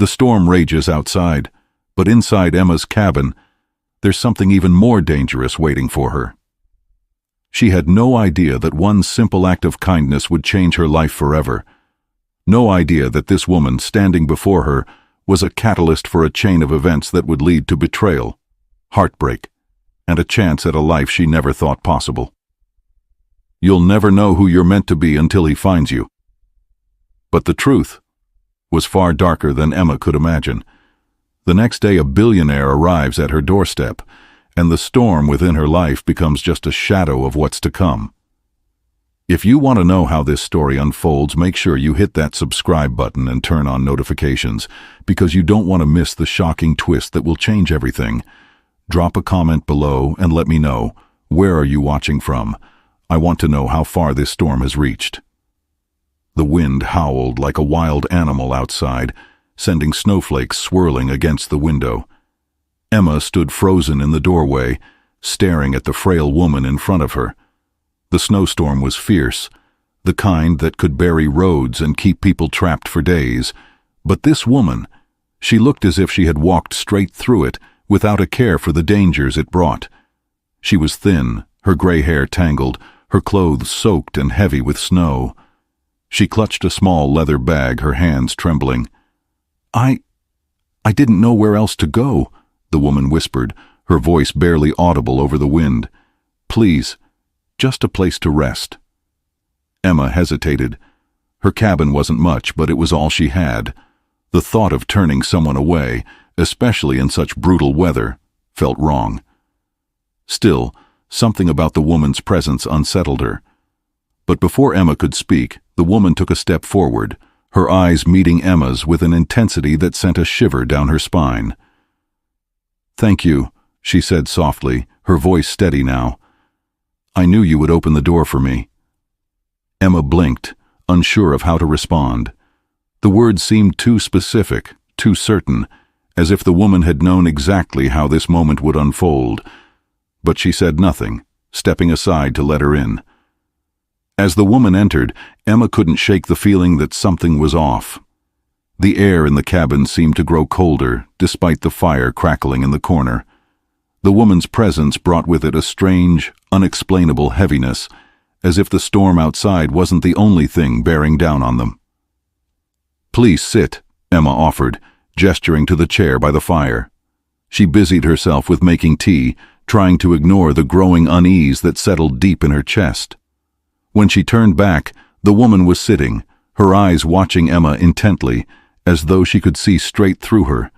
The storm rages outside, but inside Emma's cabin, there's something even more dangerous waiting for her. She had no idea that one simple act of kindness would change her life forever. No idea that this woman standing before her was a catalyst for a chain of events that would lead to betrayal, heartbreak, and a chance at a life she never thought possible. You'll never know who you're meant to be until he finds you. But the truth was far darker than Emma could imagine. The next day, a billionaire arrives at her doorstep, and the storm within her life becomes just a shadow of what's to come. If you want to know how this story unfolds, make sure you hit that subscribe button and turn on notifications, because you don't want to miss the shocking twist that will change everything. Drop a comment below and let me know, where are you watching from? I want to know how far this storm has reached. The wind howled like a wild animal outside, sending snowflakes swirling against the window. Emma stood frozen in the doorway, staring at the frail woman in front of her. The snowstorm was fierce, the kind that could bury roads and keep people trapped for days. But this woman, she looked as if she had walked straight through it, without a care for the dangers it brought. She was thin, her gray hair tangled, her clothes soaked and heavy with snow. She clutched a small leather bag, her hands trembling. I didn't know where else to go," the woman whispered, her voice barely audible over the wind. "Please, just a place to rest." Emma hesitated. Her cabin wasn't much, but it was all she had. The thought of turning someone away, especially in such brutal weather, felt wrong. Still, something about the woman's presence unsettled her. But before Emma could speak, the woman took a step forward, her eyes meeting Emma's with an intensity that sent a shiver down her spine. "Thank you," she said softly, her voice steady now. "I knew you would open the door for me." Emma blinked, unsure of how to respond. The words seemed too specific, too certain, as if the woman had known exactly how this moment would unfold. But she said nothing, stepping aside to let her in. As the woman entered, Emma couldn't shake the feeling that something was off. The air in the cabin seemed to grow colder, despite the fire crackling in the corner. The woman's presence brought with it a strange, unexplainable heaviness, as if the storm outside wasn't the only thing bearing down on them. "Please sit," Emma offered, gesturing to the chair by the fire. She busied herself with making tea, trying to ignore the growing unease that settled deep in her chest. When she turned back, the woman was sitting, her eyes watching Emma intently, as though she could see straight through her.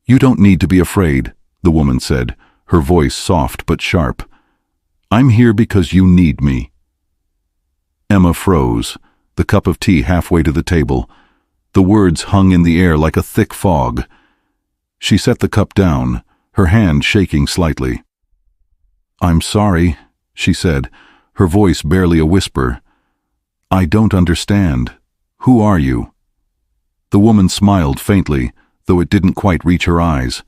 "You don't need to be afraid," the woman said, her voice soft but sharp. "I'm here because you need me." Emma froze, the cup of tea halfway to the table. The words hung in the air like a thick fog. She set the cup down, her hand shaking slightly. "I'm sorry," she said, her voice barely a whisper. "I don't understand. Who are you?" The woman smiled faintly, though it didn't quite reach her eyes.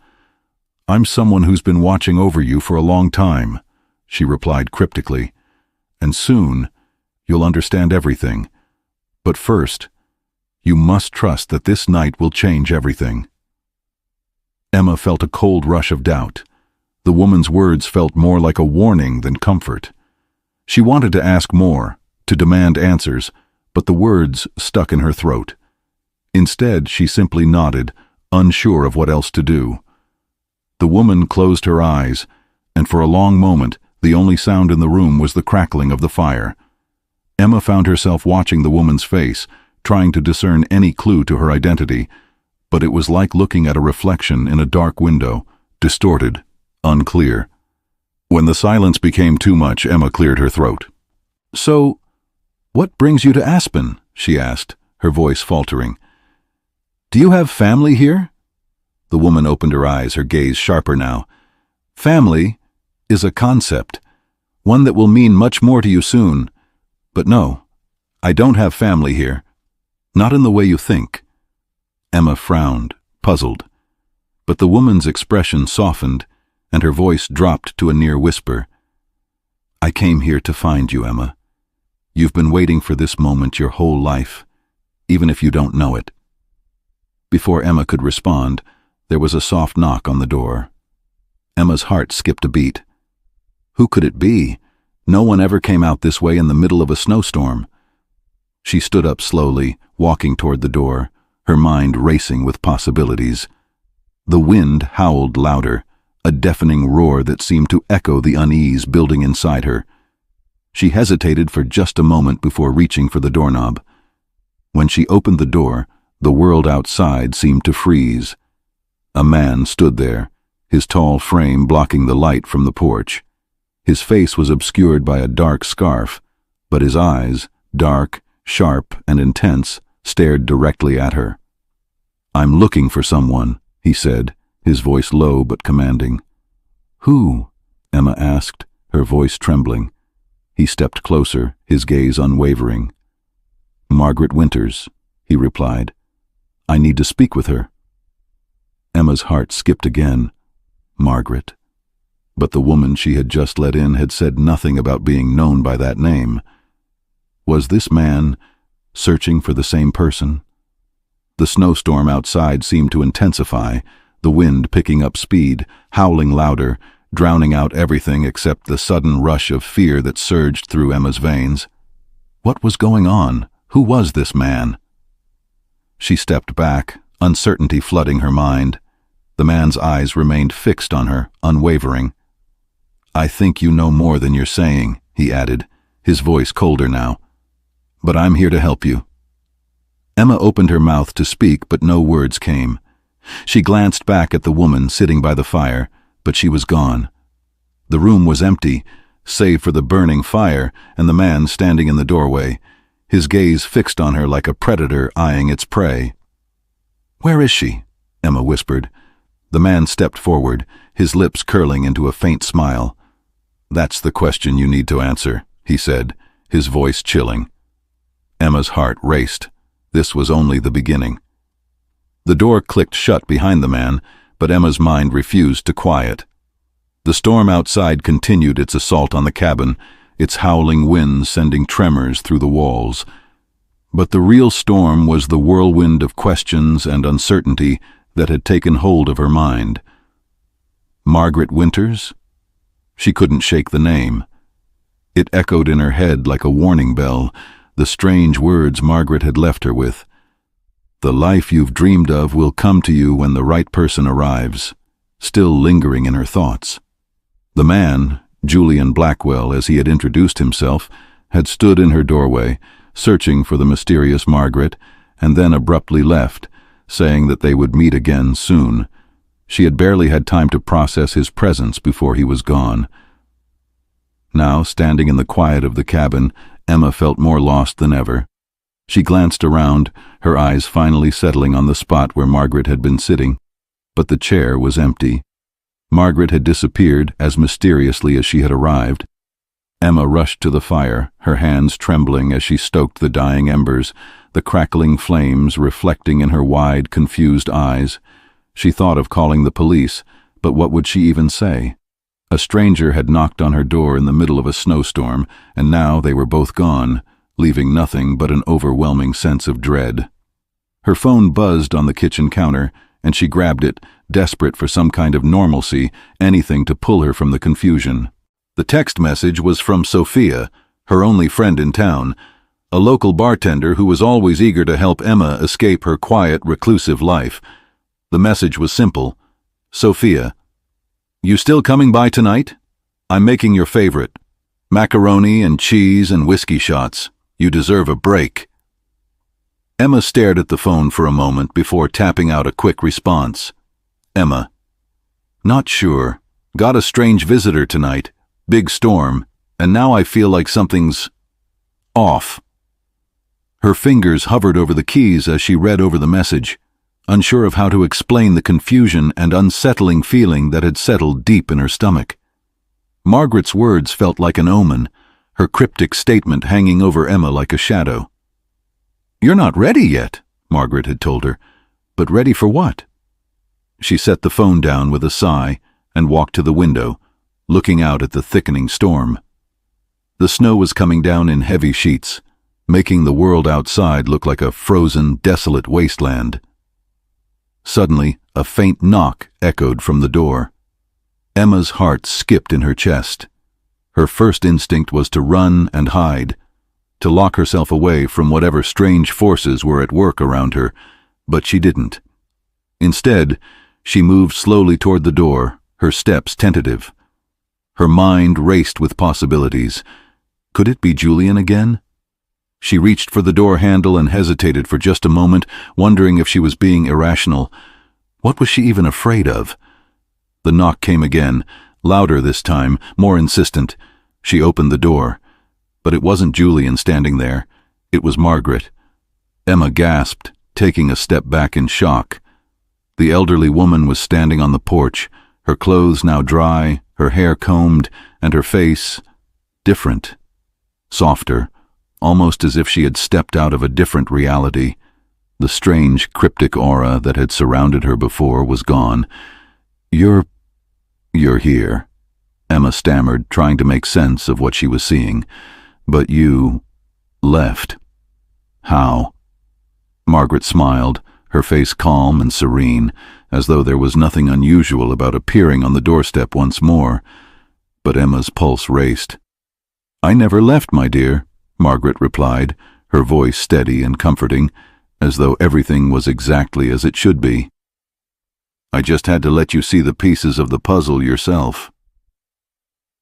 "I'm someone who's been watching over you for a long time," she replied cryptically. "And soon, you'll understand everything. But first, you must trust that this night will change everything." Emma felt a cold rush of doubt. The woman's words felt more like a warning than comfort. She wanted to ask more, to demand answers, but the words stuck in her throat. Instead, she simply nodded, unsure of what else to do. The woman closed her eyes, and for a long moment, the only sound in the room was the crackling of the fire. Emma found herself watching the woman's face, trying to discern any clue to her identity, but it was like looking at a reflection in a dark window, distorted, unclear. When the silence became too much, Emma cleared her throat. "So, what brings you to Aspen?" she asked, her voice faltering. "Do you have family here?" The woman opened her eyes, her gaze sharper now. "Family is a concept, one that will mean much more to you soon. But no, I don't have family here. Not in the way you think." Emma frowned, puzzled. But the woman's expression softened, and her voice dropped to a near whisper. "I came here to find you, Emma. You've been waiting for this moment your whole life, even if you don't know it." Before Emma could respond, there was a soft knock on the door. Emma's heart skipped a beat. Who could it be? No one ever came out this way in the middle of a snowstorm. She stood up slowly, walking toward the door, her mind racing with possibilities. The wind howled louder, a deafening roar that seemed to echo the unease building inside her. She hesitated for just a moment before reaching for the doorknob. When she opened the door, the world outside seemed to freeze. A man stood there, his tall frame blocking the light from the porch. His face was obscured by a dark scarf, but his eyes, dark, sharp, and intense, stared directly at her. "I'm looking for someone," he said, his voice low but commanding. "Who?" Emma asked, her voice trembling. He stepped closer, his gaze unwavering. "Margaret Winters," he replied. "I need to speak with her." Emma's heart skipped again. Margaret. But the woman she had just let in had said nothing about being known by that name. Was this man searching for the same person? The snowstorm outside seemed to intensify, the wind picking up speed, howling louder, drowning out everything except the sudden rush of fear that surged through Emma's veins. What was going on? Who was this man? She stepped back, uncertainty flooding her mind. The man's eyes remained fixed on her, unwavering. "I think you know more than you're saying," he added, his voice colder now. "But I'm here to help you." Emma opened her mouth to speak, but no words came. She glanced back at the woman sitting by the fire, but she was gone. The room was empty, save for the burning fire and the man standing in the doorway, his gaze fixed on her like a predator eyeing its prey. "Where is she?" Emma whispered. The man stepped forward, his lips curling into a faint smile. "That's the question you need to answer," he said, his voice chilling. Emma's heart raced. This was only the beginning. The door clicked shut behind the man, but Emma's mind refused to quiet. The storm outside continued its assault on the cabin, its howling winds sending tremors through the walls. But the real storm was the whirlwind of questions and uncertainty that had taken hold of her mind. Margaret Winters? She couldn't shake the name. It echoed in her head like a warning bell, the strange words Margaret had left her with. "The life you've dreamed of will come to you when the right person arrives," still lingering in her thoughts. The man, Julian Blackwell as he had introduced himself, had stood in her doorway, searching for the mysterious Margaret, and then abruptly left, saying that they would meet again soon. She had barely had time to process his presence before he was gone. Now, standing in the quiet of the cabin, Emma felt more lost than ever. She glanced around, her eyes finally settling on the spot where Margaret had been sitting. But the chair was empty. Margaret had disappeared as mysteriously as she had arrived. Emma rushed to the fire, her hands trembling as she stoked the dying embers, the crackling flames reflecting in her wide, confused eyes. She thought of calling the police, but what would she even say? A stranger had knocked on her door in the middle of a snowstorm, and now they were both gone, leaving nothing but an overwhelming sense of dread. Her phone buzzed on the kitchen counter, and she grabbed it, desperate for some kind of normalcy, anything to pull her from the confusion. The text message was from Sophia, her only friend in town, a local bartender who was always eager to help Emma escape her quiet, reclusive life. The message was simple. "Sophia, you still coming by tonight? I'm making your favorite. Macaroni and cheese and whiskey shots. You deserve a break." Emma stared at the phone for a moment before tapping out a quick response. Emma. "Not sure. Got a strange visitor tonight. Big storm. And now I feel like something's off." Her fingers hovered over the keys as she read over the message, unsure of how to explain the confusion and unsettling feeling that had settled deep in her stomach. Margaret's words felt like an omen, her cryptic statement hanging over Emma like a shadow. "You're not ready yet," Margaret had told her. But ready for what? She set the phone down with a sigh and walked to the window, looking out at the thickening storm. The snow was coming down in heavy sheets, making the world outside look like a frozen, desolate wasteland. Suddenly, a faint knock echoed from the door. Emma's heart skipped in her chest. Her first instinct was to run and hide, to lock herself away from whatever strange forces were at work around her, but she didn't. Instead, she moved slowly toward the door, her steps tentative. Her mind raced with possibilities. Could it be Julian again? She reached for the door handle and hesitated for just a moment, wondering if she was being irrational. What was she even afraid of? The knock came again, louder this time, more insistent. She opened the door. But it wasn't Julian standing there. It was Margaret. Emma gasped, taking a step back in shock. The elderly woman was standing on the porch, her clothes now dry, her hair combed, and her face different, softer, almost as if she had stepped out of a different reality. The strange, cryptic aura that had surrounded her before was gone. You're here," Emma stammered, trying to make sense of what she was seeing. "But you left. How?" Margaret smiled, her face calm and serene, as though there was nothing unusual about appearing on the doorstep once more. But Emma's pulse raced. "I never left, my dear," Margaret replied, her voice steady and comforting, as though everything was exactly as it should be. "I just had to let you see the pieces of the puzzle yourself."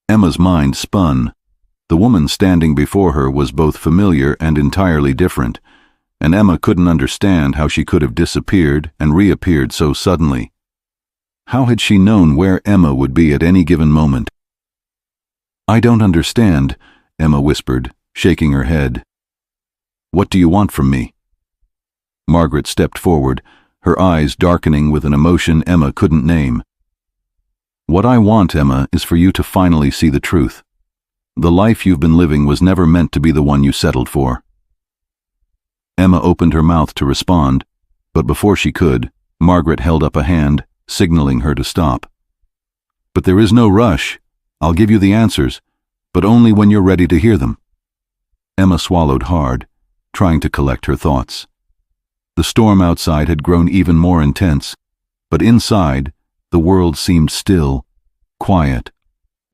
Emma's mind spun. The woman standing before her was both familiar and entirely different, and Emma couldn't understand how she could have disappeared and reappeared so suddenly. How had she known where Emma would be at any given moment? "I don't understand," Emma whispered, shaking her head. "What do you want from me?" Margaret stepped forward, her eyes darkening with an emotion Emma couldn't name. "What I want, Emma, is for you to finally see the truth. The life you've been living was never meant to be the one you settled for." Emma opened her mouth to respond, but before she could, Margaret held up a hand, signaling her to stop. "But there is no rush. I'll give you the answers, but only when you're ready to hear them." Emma swallowed hard, trying to collect her thoughts. The storm outside had grown even more intense, but inside, the world seemed still, quiet,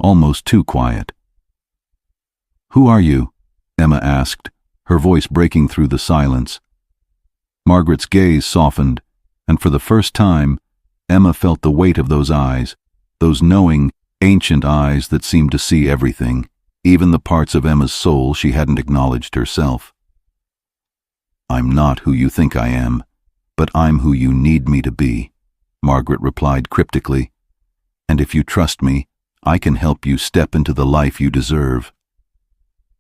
almost too quiet. "Who are you?" Emma asked, her voice breaking through the silence. Margaret's gaze softened, and for the first time, Emma felt the weight of those eyes, those knowing, ancient eyes that seemed to see everything, even the parts of Emma's soul she hadn't acknowledged herself. "I'm not who you think I am, but I'm who you need me to be," Margaret replied cryptically. "And if you trust me, I can help you step into the life you deserve."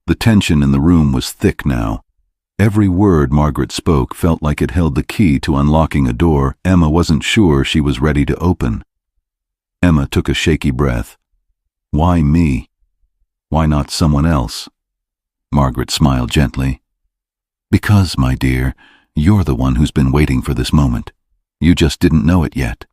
The tension in the room was thick now. Every word Margaret spoke felt like it held the key to unlocking a door Emma wasn't sure she was ready to open. Emma took a shaky breath. "Why me? Why not someone else?" Margaret smiled gently. "Because, my dear, you're the one who's been waiting for this moment. You just didn't know it yet."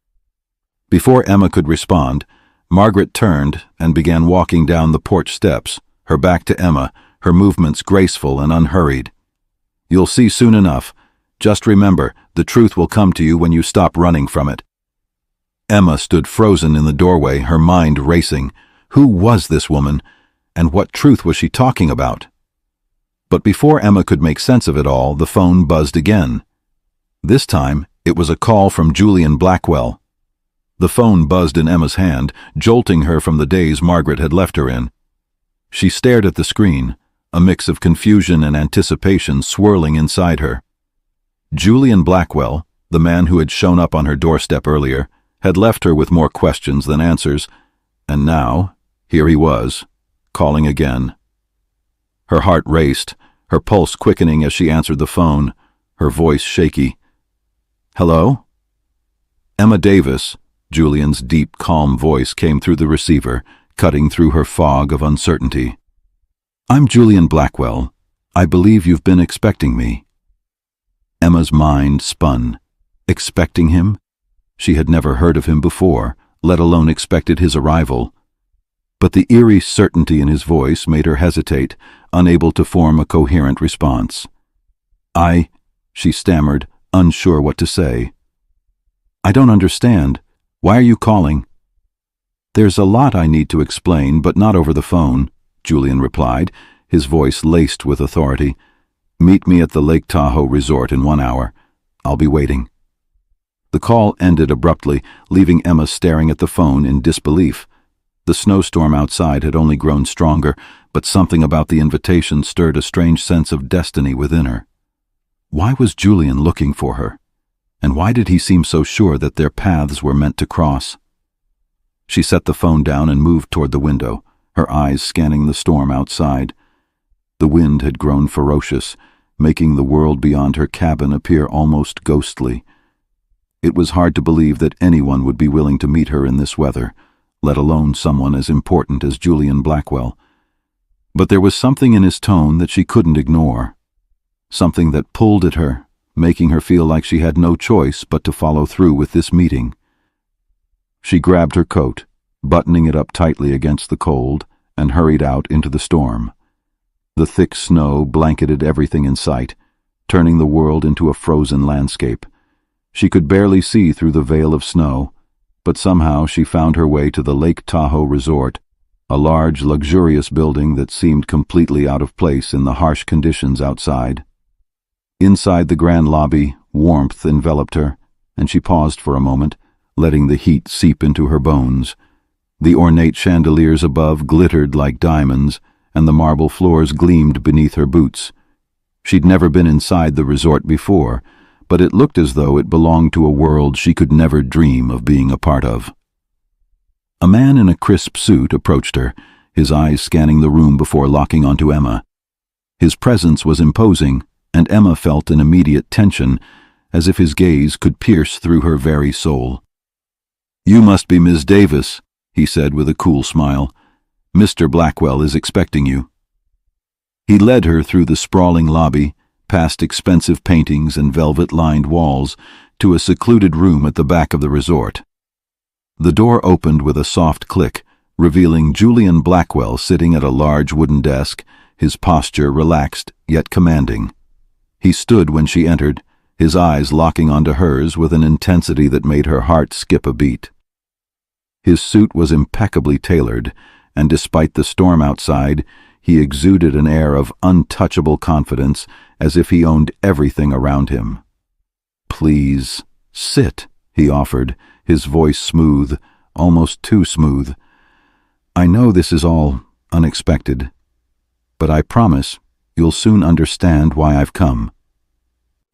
Before Emma could respond, Margaret turned and began walking down the porch steps, her back to Emma, her movements graceful and unhurried. "You'll see soon enough. Just remember, the truth will come to you when you stop running from it." Emma stood frozen in the doorway, her mind racing. Who was this woman, and what truth was she talking about? But before Emma could make sense of it all, the phone buzzed again. This time, it was a call from Julian Blackwell. The phone buzzed in Emma's hand, jolting her from the daze Margaret had left her in. She stared at the screen, a mix of confusion and anticipation swirling inside her. Julian Blackwell, the man who had shown up on her doorstep earlier, had left her with more questions than answers, and now, here he was, calling again. Her heart raced, her pulse quickening as she answered the phone, her voice shaky. "Hello?" Emma Davis, Julian's deep, calm voice came through the receiver, cutting through her fog of uncertainty. "I'm Julian Blackwell. I believe you've been expecting me." Emma's mind spun. Expecting him? She had never heard of him before, let alone expected his arrival. But the eerie certainty in his voice made her hesitate, unable to form a coherent response. She stammered, unsure what to say. I don't understand. Why are you calling? There's a lot I need to explain, but not over the phone, Julian replied, his voice laced with authority. Meet me at the Lake Tahoe resort in 1 hour. I'll be waiting. The call ended abruptly, leaving Emma staring at the phone in disbelief. The snowstorm outside had only grown stronger, but something about the invitation stirred a strange sense of destiny within her. Why was Julian looking for her? And why did he seem so sure that their paths were meant to cross? She set the phone down and moved toward the window, her eyes scanning the storm outside. The wind had grown ferocious, making the world beyond her cabin appear almost ghostly. It was hard to believe that anyone would be willing to meet her in this weather, let alone someone as important as Julian Blackwell. But there was something in his tone that she couldn't ignore, something that pulled at her, making her feel like she had no choice but to follow through with this meeting. She grabbed her coat, buttoning it up tightly against the cold, and hurried out into the storm. The thick snow blanketed everything in sight, turning the world into a frozen landscape. She could barely see through the veil of snow, but somehow she found her way to the Lake Tahoe resort, a large, luxurious building that seemed completely out of place in the harsh conditions outside. Inside the grand lobby, warmth enveloped her, and she paused for a moment, letting the heat seep into her bones. The ornate chandeliers above glittered like diamonds, and the marble floors gleamed beneath her boots. She'd never been inside the resort before, but it looked as though it belonged to a world she could never dream of being a part of. A man in a crisp suit approached her, his eyes scanning the room before locking onto Emma. His presence was imposing, and Emma felt an immediate tension, as if his gaze could pierce through her very soul. "You must be Miss Davis," he said with a cool smile. "Mr. Blackwell is expecting you." He led her through the sprawling lobby, past expensive paintings and velvet-lined walls, to a secluded room at the back of the resort. The door opened with a soft click, revealing Julian Blackwell sitting at a large wooden desk, his posture relaxed yet commanding. He stood when she entered, his eyes locking onto hers with an intensity that made her heart skip a beat. His suit was impeccably tailored, and despite the storm outside, he exuded an air of untouchable confidence, as if he owned everything around him. "Please, sit," he offered, his voice smooth, almost too smooth. "I know this is all unexpected, but I promise you'll soon understand why I've come."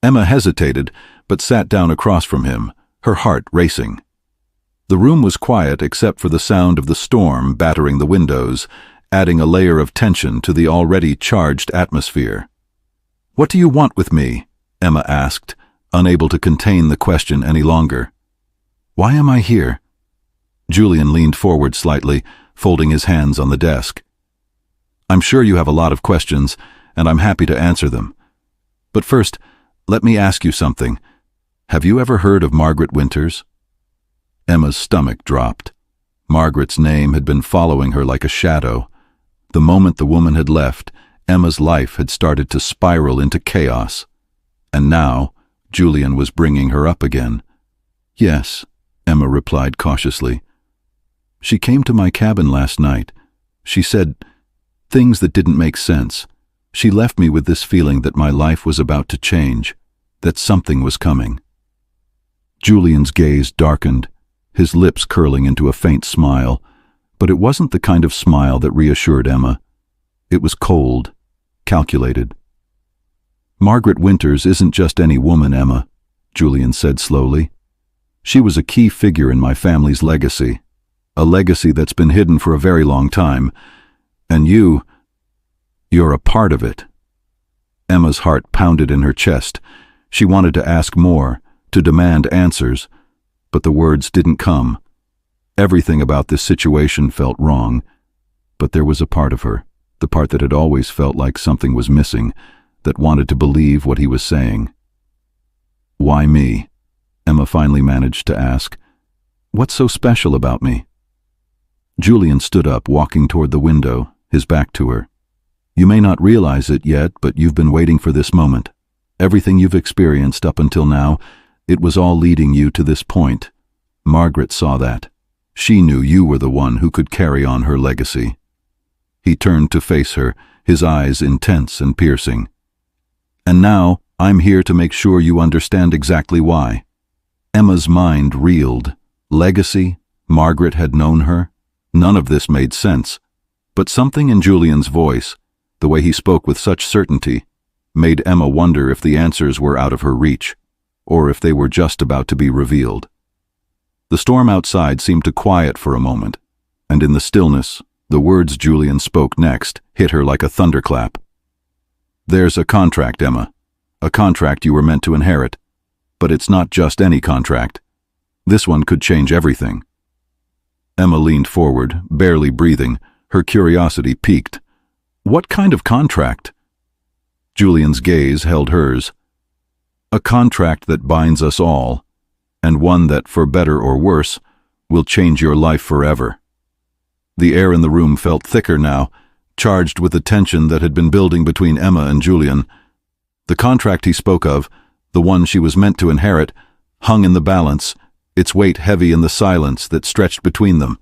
Emma hesitated, but sat down across from him, her heart racing. The room was quiet except for the sound of the storm battering the windows, adding a layer of tension to the already charged atmosphere. "What do you want with me?" Emma asked, unable to contain the question any longer. "Why am I here?" Julian leaned forward slightly, folding his hands on the desk. "I'm sure you have a lot of questions, and I'm happy to answer them. But first, let me ask you something. Have you ever heard of Margaret Winters?" Emma's stomach dropped. Margaret's name had been following her like a shadow. The moment the woman had left, Emma's life had started to spiral into chaos. And now, Julian was bringing her up again. "Yes," Emma replied cautiously. "She came to my cabin last night. She said things that didn't make sense. She left me with this feeling that my life was about to change, that something was coming." Julian's gaze darkened, his lips curling into a faint smile, but it wasn't the kind of smile that reassured Emma. It was cold, calculated. "Margaret Winters isn't just any woman, Emma," Julian said slowly. "She was a key figure in my family's legacy, a legacy that's been hidden for a very long time, and you're a part of it." Emma's heart pounded in her chest. She wanted to ask more, to demand answers, but the words didn't come. Everything about this situation felt wrong, but there was a part of her, the part that had always felt like something was missing, that wanted to believe what he was saying. "Why me?" Emma finally managed to ask. "What's so special about me?" Julian stood up, walking toward the window, his back to her. "You may not realize it yet, but you've been waiting for this moment. Everything you've experienced up until now, It was all leading you to this point. Margaret saw that. She knew you were the one who could carry on her legacy. He turned to face her, his eyes intense and piercing. And now, I'm here to make sure you understand exactly why. Emma's mind reeled. Legacy? Margaret had known her? None of this made sense. But something in Julian's voice, the way he spoke with such certainty, made Emma wonder if the answers were out of her reach, or if they were just about to be revealed. The storm outside seemed to quiet for a moment, and in the stillness, the words Julian spoke next hit her like a thunderclap. There's a contract, Emma. A contract you were meant to inherit. But it's not just any contract. This one could change everything. Emma leaned forward, barely breathing, her curiosity piqued. What kind of contract? Julian's gaze held hers. A contract that binds us all, and one that, for better or worse, will change your life forever. The air in the room felt thicker now, charged with the tension that had been building between Emma and Julian. The contract he spoke of, the one she was meant to inherit, hung in the balance, its weight heavy in the silence that stretched between them.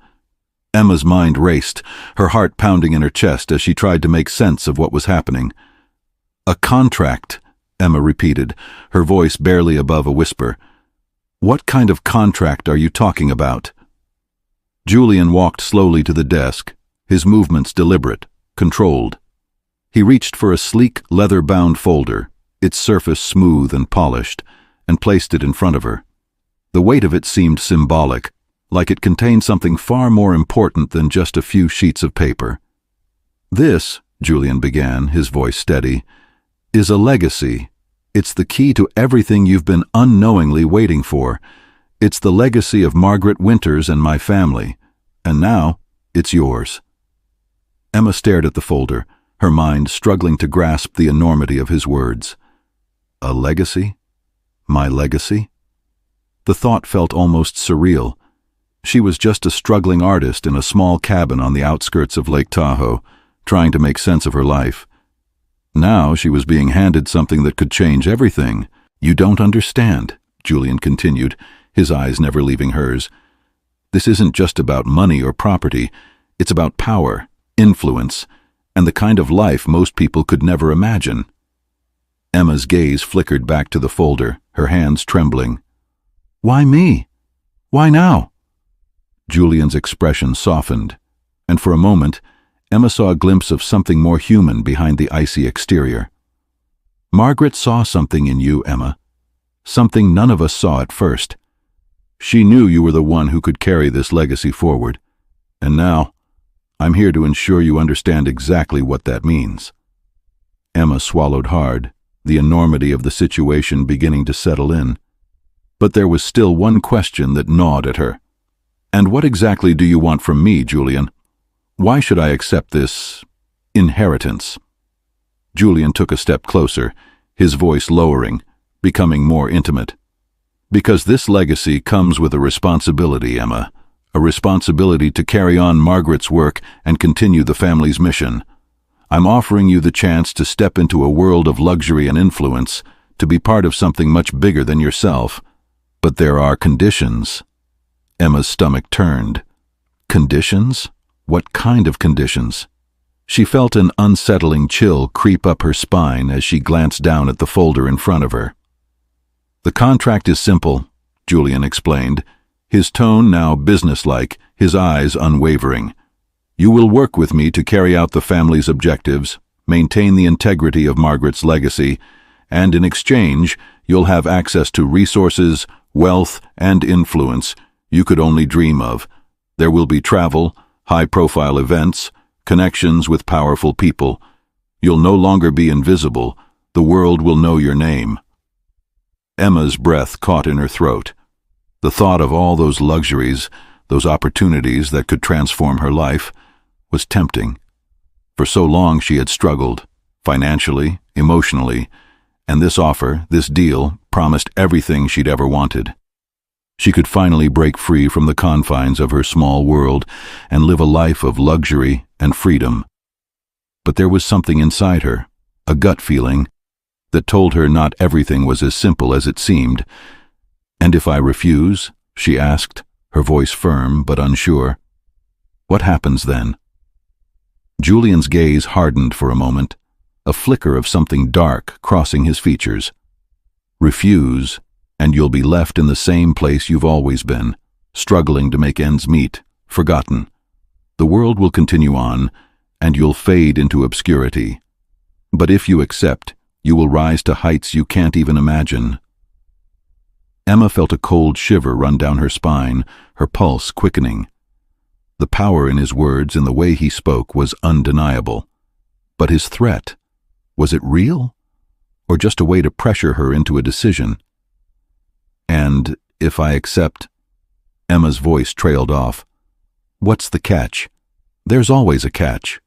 Emma's mind raced, her heart pounding in her chest as she tried to make sense of what was happening. A contract, Emma repeated, her voice barely above a whisper. What kind of contract are you talking about? Julian walked slowly to the desk, his movements deliberate, controlled. He reached for a sleek, leather-bound folder, its surface smooth and polished, and placed it in front of her. The weight of it seemed symbolic, like it contained something far more important than just a few sheets of paper. This, Julian began, his voice steady, is a legacy. It's the key to everything you've been unknowingly waiting for. It's the legacy of Margaret Winters and my family. And now, it's yours. Emma stared at the folder, her mind struggling to grasp the enormity of his words. A legacy? My legacy? The thought felt almost surreal. She was just a struggling artist in a small cabin on the outskirts of Lake Tahoe, trying to make sense of her life. Now she was being handed something that could change everything. You don't understand, Julian continued, his eyes never leaving hers. This isn't just about money or property. It's about power, influence, and the kind of life most people could never imagine. Emma's gaze flickered back to the folder, her hands trembling. Why me? Why now? Julian's expression softened, and for a moment, Emma saw a glimpse of something more human behind the icy exterior. Margaret saw something in you, Emma. Something none of us saw at first. She knew you were the one who could carry this legacy forward. And now, I'm here to ensure you understand exactly what that means. Emma swallowed hard, the enormity of the situation beginning to settle in. But there was still one question that gnawed at her. And what exactly do you want from me, Julian? Why should I accept this inheritance? Julian took a step closer, his voice lowering, becoming more intimate. Because this legacy comes with a responsibility, Emma. A responsibility to carry on Margaret's work and continue the family's mission. I'm offering you the chance to step into a world of luxury and influence, to be part of something much bigger than yourself. But there are conditions. Emma's stomach turned. Conditions? What kind of conditions? She felt an unsettling chill creep up her spine as she glanced down at the folder in front of her. The contract is simple, Julian explained, his tone now businesslike, his eyes unwavering. You will work with me to carry out the family's objectives, maintain the integrity of Margaret's legacy, and in exchange, you'll have access to resources, wealth, and influence you could only dream of. There will be travel, high-profile events, connections with powerful people. You'll no longer be invisible. The world will know your name. Emma's breath caught in her throat. The thought of all those luxuries, those opportunities that could transform her life, was tempting. For so long she had struggled, financially, emotionally, and this offer, this deal, promised everything she'd ever wanted. She could finally break free from the confines of her small world and live a life of luxury and freedom. But there was something inside her, a gut feeling, that told her not everything was as simple as it seemed. "And if I refuse?" she asked, her voice firm but unsure. "What happens then?" Julian's gaze hardened for a moment, a flicker of something dark crossing his features. "Refuse, and you'll be left in the same place you've always been, struggling to make ends meet, forgotten. The world will continue on, and you'll fade into obscurity. But if you accept, you will rise to heights you can't even imagine." Emma felt a cold shiver run down her spine, her pulse quickening. The power in his words and the way he spoke was undeniable. But his threat, was it real? Or just a way to pressure her into a decision? "And if I accept?" Emma's voice trailed off. "What's the catch? There's always a catch."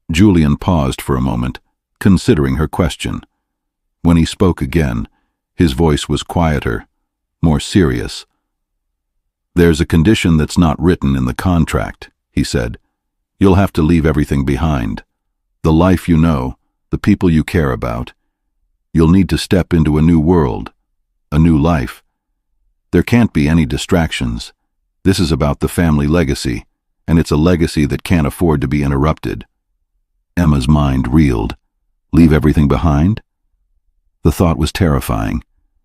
Julian paused for a moment, considering her question. When he spoke again, his voice was quieter, more serious. "There's a condition that's not written in the contract," he said. "You'll have to leave everything behind. The life you know, the people you care about. You'll need to step into a new world, a new life. There can't be any distractions. This is about the family legacy, and it's a legacy that can't afford to be interrupted." Emma's mind reeled. Leave everything behind? The thought was terrifying.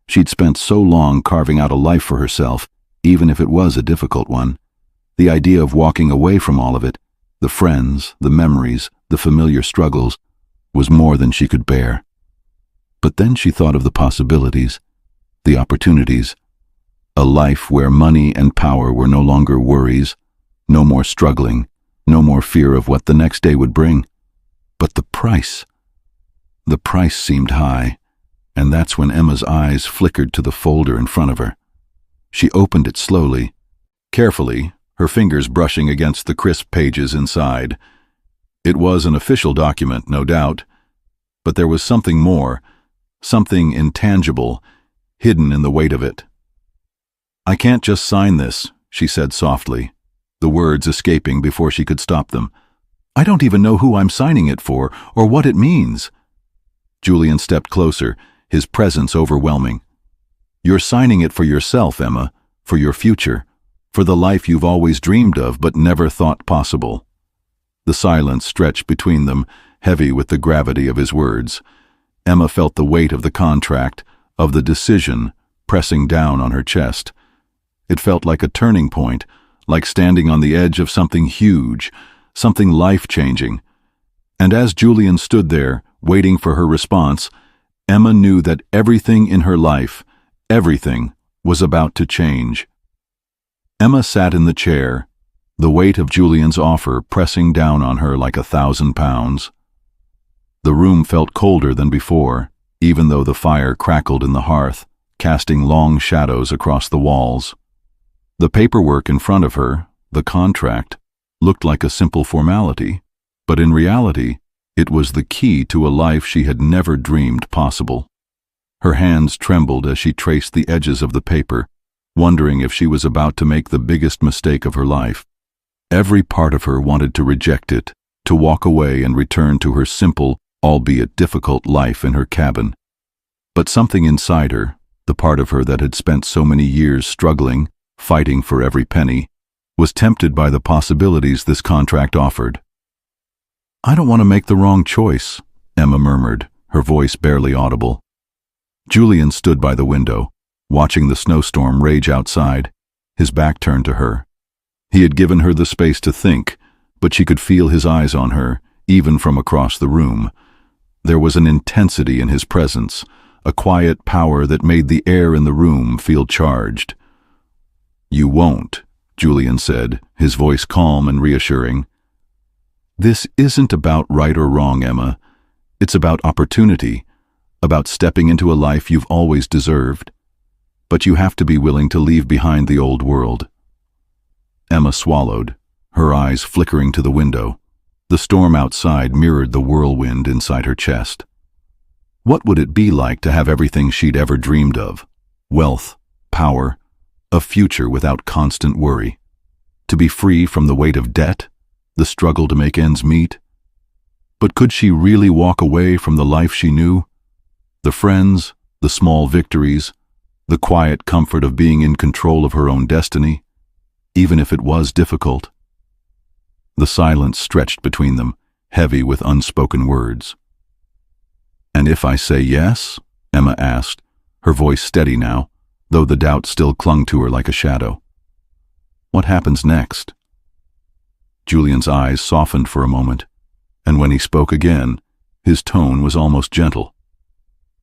She'd spent so long carving out a life for herself, even if it was a difficult one. The idea of walking away from all of it, the friends, the memories, the familiar struggles, was more than she could bear. But then she thought of the possibilities, the opportunities. A life where money and power were no longer worries, no more struggling, no more fear of what the next day would bring. But the price seemed high, and that's when Emma's eyes flickered to the folder in front of her. She opened it slowly, carefully, her fingers brushing against the crisp pages inside. It was an official document, no doubt, but there was something more, something intangible, hidden in the weight of it. "I can't just sign this," she said softly, the words escaping before she could stop them. "I don't even know who I'm signing it for, or what it means." Julian stepped closer, his presence overwhelming. "You're signing it for yourself, Emma, for your future, for the life you've always dreamed of but never thought possible." The silence stretched between them, heavy with the gravity of his words. Emma felt the weight of the contract, of the decision, pressing down on her chest. It felt like a turning point, like standing on the edge of something huge, something life-changing. And as Julian stood there, waiting for her response, Emma knew that everything in her life, everything, was about to change. Emma sat in the chair, the weight of Julian's offer pressing down on her like 1,000 pounds. The room felt colder than before, even though the fire crackled in the hearth, casting long shadows across the walls. The paperwork in front of her, the contract, looked like a simple formality, but in reality, it was the key to a life she had never dreamed possible. Her hands trembled as she traced the edges of the paper, wondering if she was about to make the biggest mistake of her life. Every part of her wanted to reject it, to walk away and return to her simple, albeit difficult life in her cabin. But something inside her, the part of her that had spent so many years struggling, fighting for every penny, was tempted by the possibilities this contract offered. "I don't want to make the wrong choice," Emma murmured, her voice barely audible. Julian stood by the window, watching the snowstorm rage outside, his back turned to her. He had given her the space to think, but she could feel his eyes on her, even from across the room. There was an intensity in his presence, a quiet power that made the air in the room feel charged. "You won't," Julian said, his voice calm and reassuring. "This isn't about right or wrong, Emma. It's about opportunity, about stepping into a life you've always deserved. But you have to be willing to leave behind the old world." Emma swallowed, her eyes flickering to the window. The storm outside mirrored the whirlwind inside her chest. What would it be like to have everything she'd ever dreamed of? Wealth, power, a future without constant worry. To be free from the weight of debt, the struggle to make ends meet. But could she really walk away from the life she knew? The friends, the small victories, the quiet comfort of being in control of her own destiny, even if it was difficult. The silence stretched between them, heavy with unspoken words. "And if I say yes?" Emma asked, her voice steady now, though the doubt still clung to her like a shadow. "What happens next?" Julian's eyes softened for a moment, and when he spoke again, his tone was almost gentle.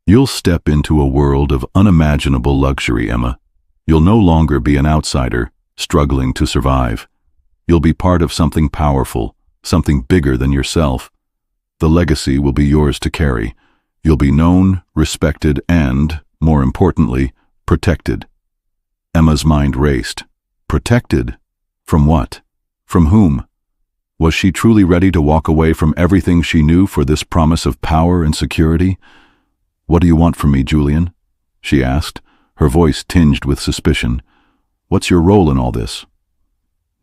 "You'll step into a world of unimaginable luxury, Emma. You'll no longer be an outsider, struggling to survive. You'll be part of something powerful, something bigger than yourself. The legacy will be yours to carry. You'll be known, respected, and, more importantly, protected." Emma's mind raced. Protected? From what? From whom? Was she truly ready to walk away from everything she knew for this promise of power and security? "What do you want from me, Julian?" she asked, her voice tinged with suspicion. "What's your role in all this?"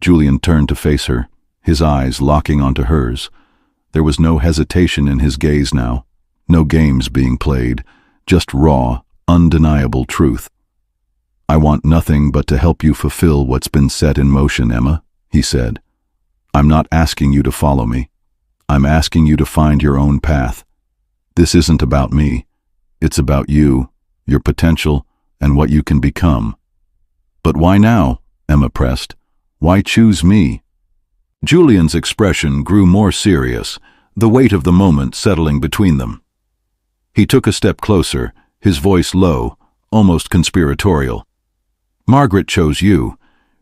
Julian turned to face her, his eyes locking onto hers. There was no hesitation in his gaze now, no games being played, just raw, undeniable truth. "I want nothing but to help you fulfill what's been set in motion, Emma," he said. "I'm not asking you to follow me. I'm asking you to find your own path. This isn't about me. It's about you, your potential, and what you can become." "But why now?" Emma pressed. "Why choose me?" Julian's expression grew more serious, the weight of the moment settling between them. He took a step closer, his voice low, almost conspiratorial. "Margaret chose you.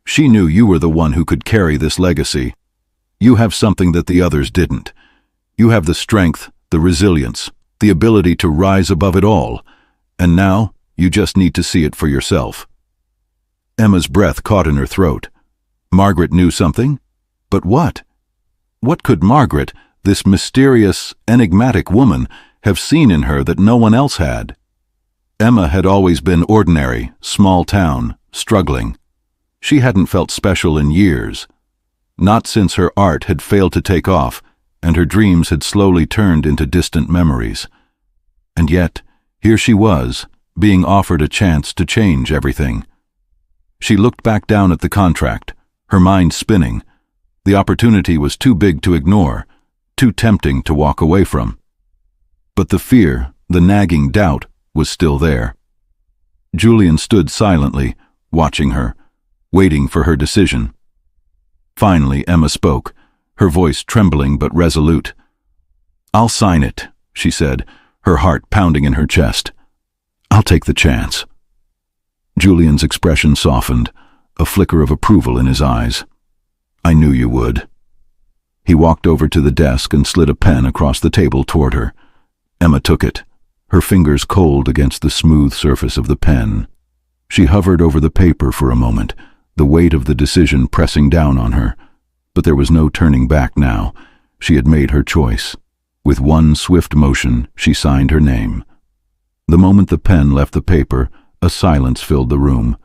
She knew you were the one who could carry this legacy. You have something that the others didn't. You have the strength, the resilience, the ability to rise above it all, and now you just need to see it for yourself." Emma's breath caught in her throat. Margaret knew something? But what? What could Margaret, this mysterious, enigmatic woman, have seen in her that no one else had? Emma had always been ordinary, small town, struggling. She hadn't felt special in years. Not since her art had failed to take off, and her dreams had slowly turned into distant memories. And yet, here she was, being offered a chance to change everything. She looked back down at the contract, her mind spinning. The opportunity was too big to ignore, too tempting to walk away from. But the fear, the nagging doubt, was still there. Julian stood silently, watching her, waiting for her decision. Finally, Emma spoke, her voice trembling but resolute. "I'll sign it," she said, her heart pounding in her chest. "I'll take the chance." Julian's expression softened, a flicker of approval in his eyes. "I knew you would." He walked over to the desk and slid a pen across the table toward her. Emma took it, her fingers cold against the smooth surface of the pen. She hovered over the paper for a moment, the weight of the decision pressing down on her. But there was no turning back now. She had made her choice. With one swift motion, she signed her name. The moment the pen left the paper, a silence filled the room.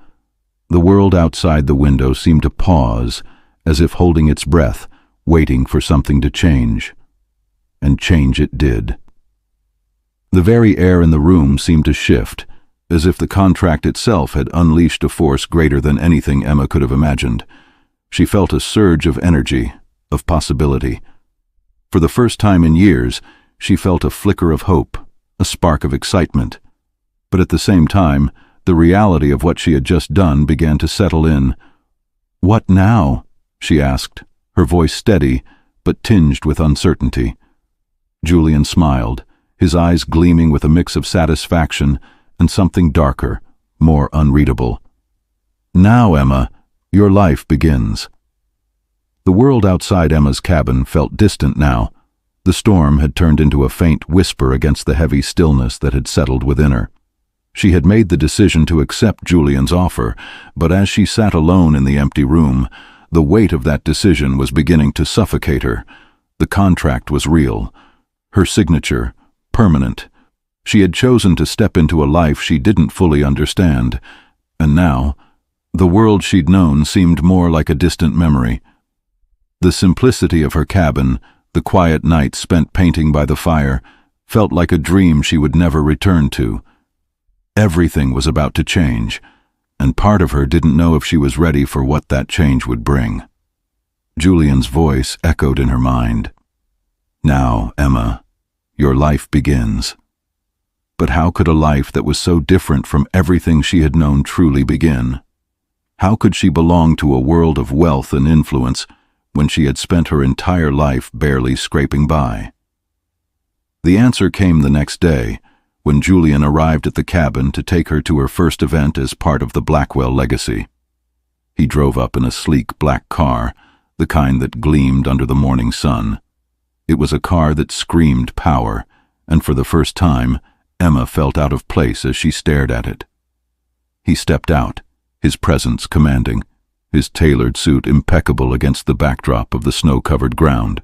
The world outside the window seemed to pause, as if holding its breath, waiting for something to change. And change it did. The very air in the room seemed to shift, as if the contract itself had unleashed a force greater than anything Emma could have imagined. She felt a surge of energy, of possibility. For the first time in years, she felt a flicker of hope, a spark of excitement. But at the same time, the reality of what she had just done began to settle in. "What now?" she asked, her voice steady, but tinged with uncertainty. Julian smiled, his eyes gleaming with a mix of satisfaction and something darker, more unreadable. "Now, Emma, your life begins." The world outside Emma's cabin felt distant now. The storm had turned into a faint whisper against the heavy stillness that had settled within her. She had made the decision to accept Julian's offer, but as she sat alone in the empty room, the weight of that decision was beginning to suffocate her. The contract was real. Her signature, permanent. She had chosen to step into a life she didn't fully understand, and now, the world she'd known seemed more like a distant memory. The simplicity of her cabin, the quiet nights spent painting by the fire, felt like a dream she would never return to. Everything was about to change, and part of her didn't know if she was ready for what that change would bring. Julian's voice echoed in her mind. "Now, Emma, your life begins." But how could a life that was so different from everything she had known truly begin? How could she belong to a world of wealth and influence when she had spent her entire life barely scraping by? The answer came the next day, when Julian arrived at the cabin to take her to her first event as part of the Blackwell legacy. He drove up in a sleek black car, the kind that gleamed under the morning sun. It was a car that screamed power, and for the first time, Emma felt out of place as she stared at it. He stepped out, his presence commanding, his tailored suit impeccable against the backdrop of the snow-covered ground.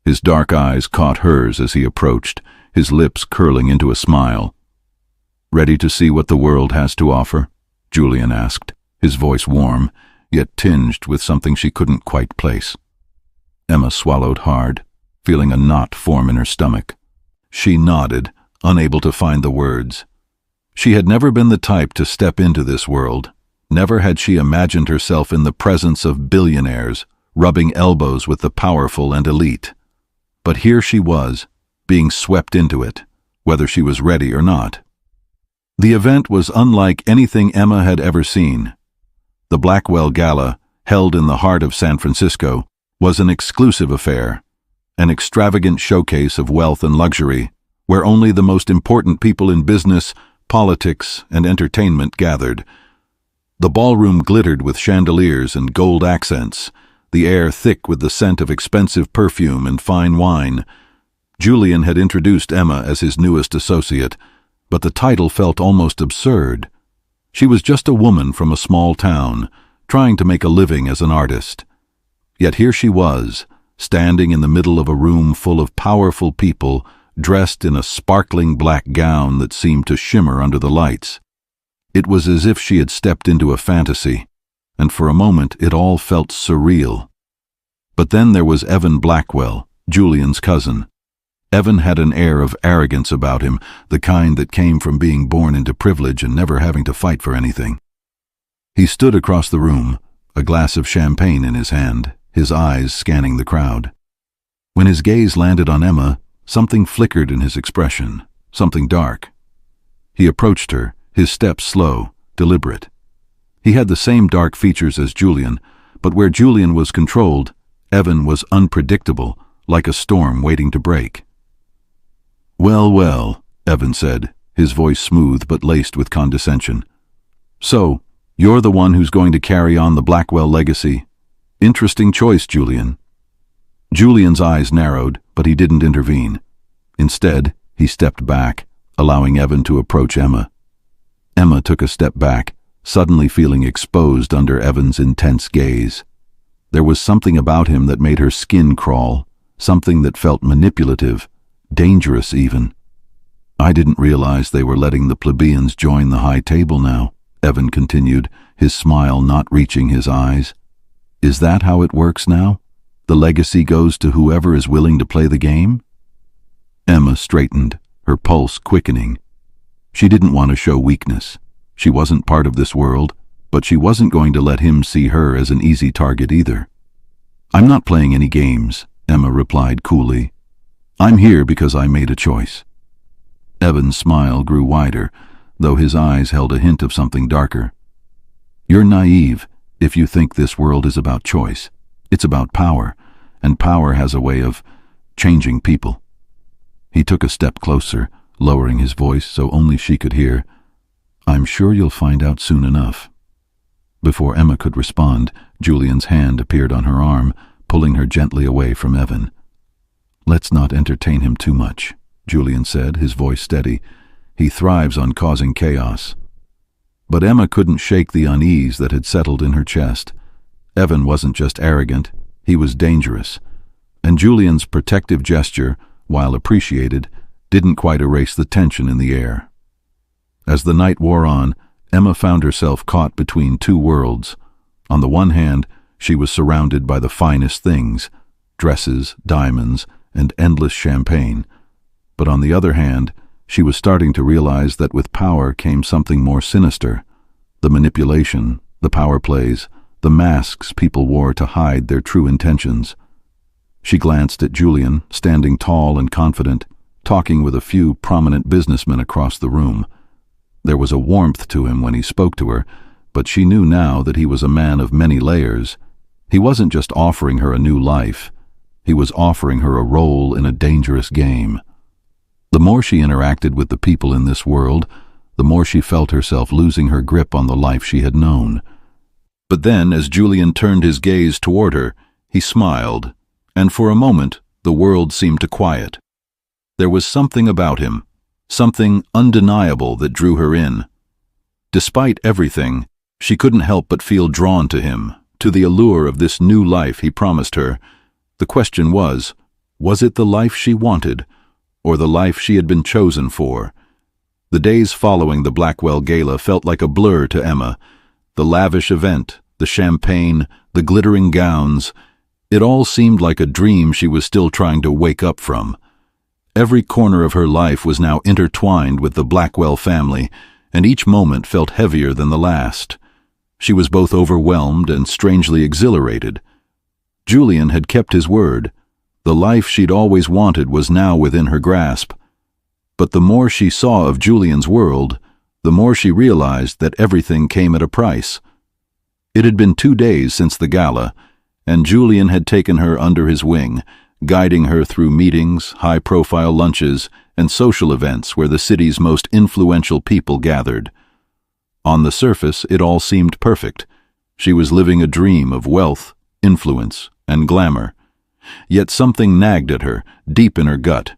His dark eyes caught hers as he approached, his lips curling into a smile. "Ready to see what the world has to offer?" Julian asked, his voice warm, yet tinged with something she couldn't quite place. Emma swallowed hard, feeling a knot form in her stomach. She nodded, unable to find the words. She had never been the type to step into this world. Never had she imagined herself in the presence of billionaires, rubbing elbows with the powerful and elite. But here she was, being swept into it, whether she was ready or not. The event was unlike anything Emma had ever seen. The Blackwell Gala, held in the heart of San Francisco, was an exclusive affair, an extravagant showcase of wealth and luxury, where only the most important people in business, politics, and entertainment gathered. The ballroom glittered with chandeliers and gold accents, the air thick with the scent of expensive perfume and fine wine. Julian had introduced Emma as his newest associate, but the title felt almost absurd. She was just a woman from a small town, trying to make a living as an artist. Yet here she was, standing in the middle of a room full of powerful people, dressed in a sparkling black gown that seemed to shimmer under the lights. It was as if she had stepped into a fantasy, and for a moment it all felt surreal. But then there was Evan Blackwell, Julian's cousin. Evan had an air of arrogance about him, the kind that came from being born into privilege and never having to fight for anything. He stood across the room, a glass of champagne in his hand, his eyes scanning the crowd. When his gaze landed on Emma, something flickered in his expression, something dark. He approached her, his steps slow, deliberate. He had the same dark features as Julian, but where Julian was controlled, Evan was unpredictable, like a storm waiting to break. "Well, well," Evan said, his voice smooth but laced with condescension. "So, you're the one who's going to carry on the Blackwell legacy. Interesting choice, Julian." Julian's eyes narrowed, but he didn't intervene. Instead, he stepped back, allowing Evan to approach Emma. Emma took a step back, suddenly feeling exposed under Evan's intense gaze. There was something about him that made her skin crawl, something that felt manipulative, dangerous even. "I didn't realize they were letting the plebeians join the high table now," Evan continued, his smile not reaching his eyes. "Is that how it works now? The legacy goes to whoever is willing to play the game?" Emma straightened, her pulse quickening. She didn't want to show weakness. She wasn't part of this world, but she wasn't going to let him see her as an easy target either. "I'm not playing any games," Emma replied coolly. "I'm here because I made a choice." Evan's smile grew wider, though his eyes held a hint of something darker. "You're naive if you think this world is about choice. It's about power, and power has a way of changing people." He took a step closer, lowering his voice so only she could hear. "I'm sure you'll find out soon enough." Before Emma could respond, Julian's hand appeared on her arm, pulling her gently away from Evan. "Let's not entertain him too much," Julian said, his voice steady. "He thrives on causing chaos." But Emma couldn't shake the unease that had settled in her chest. Evan wasn't just arrogant, he was dangerous. And Julian's protective gesture, while appreciated, didn't quite erase the tension in the air. As the night wore on, Emma found herself caught between two worlds. On the one hand, she was surrounded by the finest things, dresses, diamonds, and endless champagne. But on the other hand, She was starting to realize that with power came something more sinister. The manipulation, the power plays, the masks people wore to hide their true intentions. She glanced at Julian, standing tall and confident, talking with a few prominent businessmen across the room. There was a warmth to him when he spoke to her, but she knew now that he was a man of many layers. He wasn't just offering her a new life. He was offering her a role in a dangerous game. The more she interacted with the people in this world, the more she felt herself losing her grip on the life she had known. But then, as Julian turned his gaze toward her, he smiled, and for a moment the world seemed to quiet. There was something about him, something undeniable that drew her in. Despite everything, she couldn't help but feel drawn to him, to the allure of this new life he promised her. The question was it the life she wanted, or the life she had been chosen for? The days following the Blackwell Gala felt like a blur to Emma. The lavish event, the champagne, the glittering gowns, it all seemed like a dream she was still trying to wake up from. Every corner of her life was now intertwined with the Blackwell family, and each moment felt heavier than the last. She was both overwhelmed and strangely exhilarated. Julian had kept his word. The life she'd always wanted was now within her grasp. But the more she saw of Julian's world, the more she realized that everything came at a price. It had been 2 days since the gala, and Julian had taken her under his wing, guiding her through meetings, high-profile lunches, and social events where the city's most influential people gathered. On the surface, it all seemed perfect. She was living a dream of wealth, influence, and glamour. Yet something nagged at her, deep in her gut.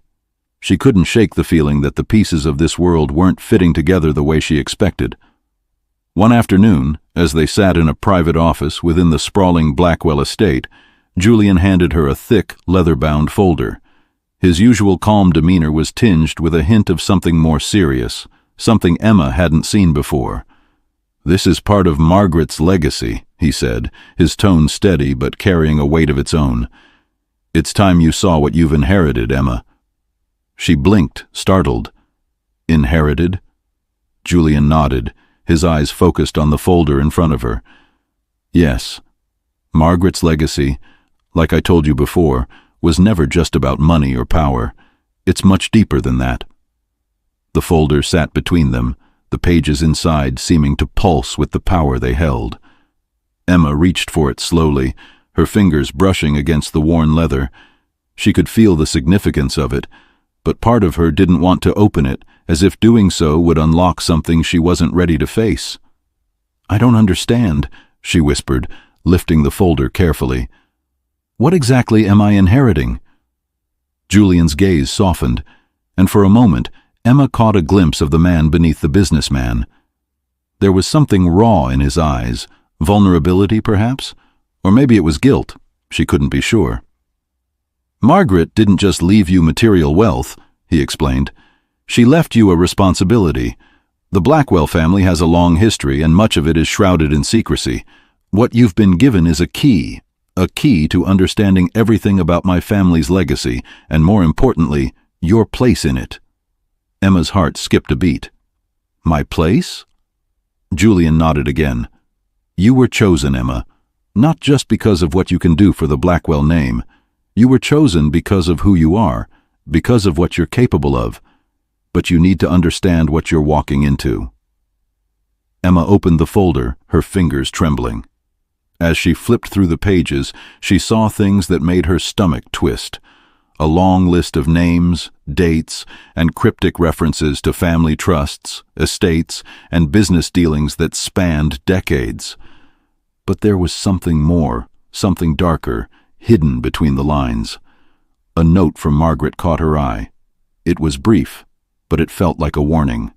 She couldn't shake the feeling that the pieces of this world weren't fitting together the way she expected. One afternoon, as they sat in a private office within the sprawling Blackwell estate, Julian handed her a thick, leather-bound folder. His usual calm demeanor was tinged with a hint of something more serious, something Emma hadn't seen before. "This is part of Margaret's legacy," he said, his tone steady but carrying a weight of its own. "It's time you saw what you've inherited, Emma." She blinked, startled. "Inherited?" Julian nodded, his eyes focused on the folder in front of her. "Yes. Margaret's legacy, like I told you before, was never just about money or power. It's much deeper than that." The folder sat between them, the pages inside seeming to pulse with the power they held. Emma reached for it slowly, her fingers brushing against the worn leather. She could feel the significance of it, but part of her didn't want to open it, as if doing so would unlock something she wasn't ready to face. "I don't understand," she whispered, lifting the folder carefully. "What exactly am I inheriting?" Julian's gaze softened, and for a moment Emma caught a glimpse of the man beneath the businessman. There was something raw in his eyes, vulnerability perhaps, or maybe it was guilt. She couldn't be sure. "Margaret didn't just leave you material wealth," he explained. "She left you a responsibility. The Blackwell family has a long history, and much of it is shrouded in secrecy. What you've been given is a key to understanding everything about my family's legacy, and more importantly, your place in it." Emma's heart skipped a beat. "My place?" Julian nodded again. "You were chosen, Emma, not just because of what you can do for the Blackwell name. You were chosen because of who you are, because of what you're capable of. But you need to understand what you're walking into." Emma opened the folder, her fingers trembling. As she flipped through the pages, she saw things that made her stomach twist. A long list of names, dates, and cryptic references to family trusts, estates, and business dealings that spanned decades. But there was something more, something darker, hidden between the lines. A note from Margaret caught her eye. It was brief, but it felt like a warning.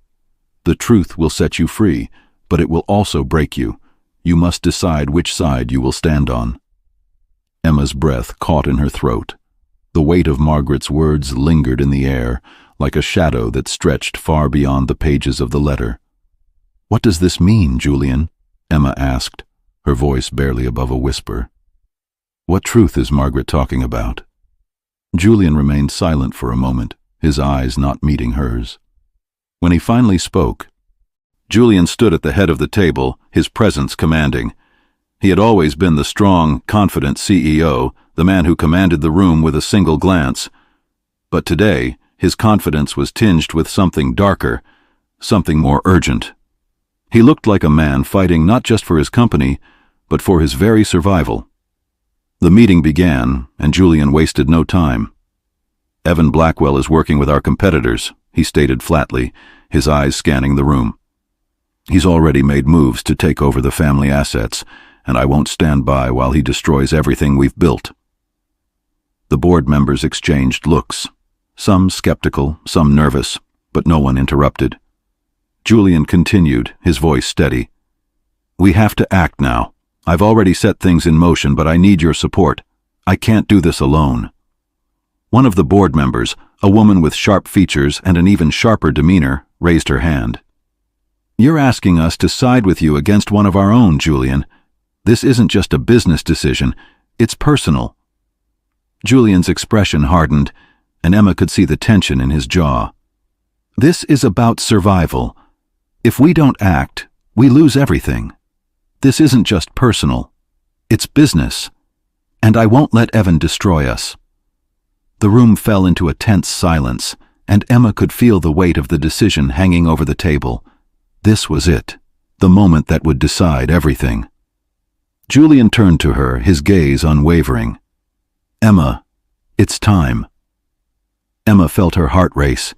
"The truth will set you free, but it will also break you. You must decide which side you will stand on." Emma's breath caught in her throat. The weight of Margaret's words lingered in the air, like a shadow that stretched far beyond the pages of the letter. "What does this mean, Julian?" Emma asked, her voice barely above a whisper. "What truth is Margaret talking about?" Julian remained silent for a moment, his eyes not meeting hers. When he finally spoke, Julian stood at the head of the table, his presence commanding. He had always been the strong, confident CEO, the man who commanded the room with a single glance. But today, his confidence was tinged with something darker, something more urgent. He looked like a man fighting not just for his company, but for his very survival. The meeting began, and Julian wasted no time. "Evan Blackwell is working with our competitors," he stated flatly, his eyes scanning the room. "He's already made moves to take over the family assets, and I won't stand by while he destroys everything we've built." The board members exchanged looks, some skeptical, some nervous, but no one interrupted. Julian continued, his voice steady. "We have to act now. I've already set things in motion, but I need your support. I can't do this alone." One of the board members, a woman with sharp features and an even sharper demeanor, raised her hand. "You're asking us to side with you against one of our own, Julian. This isn't just a business decision, it's personal." Julian's expression hardened, and Emma could see the tension in his jaw. "This is about survival. If we don't act, we lose everything. This isn't just personal, it's business. And I won't let Evan destroy us." The room fell into a tense silence, and Emma could feel the weight of the decision hanging over the table. This was it, the moment that would decide everything. Julian turned to her, his gaze unwavering. "Emma, it's time." Emma felt her heart race.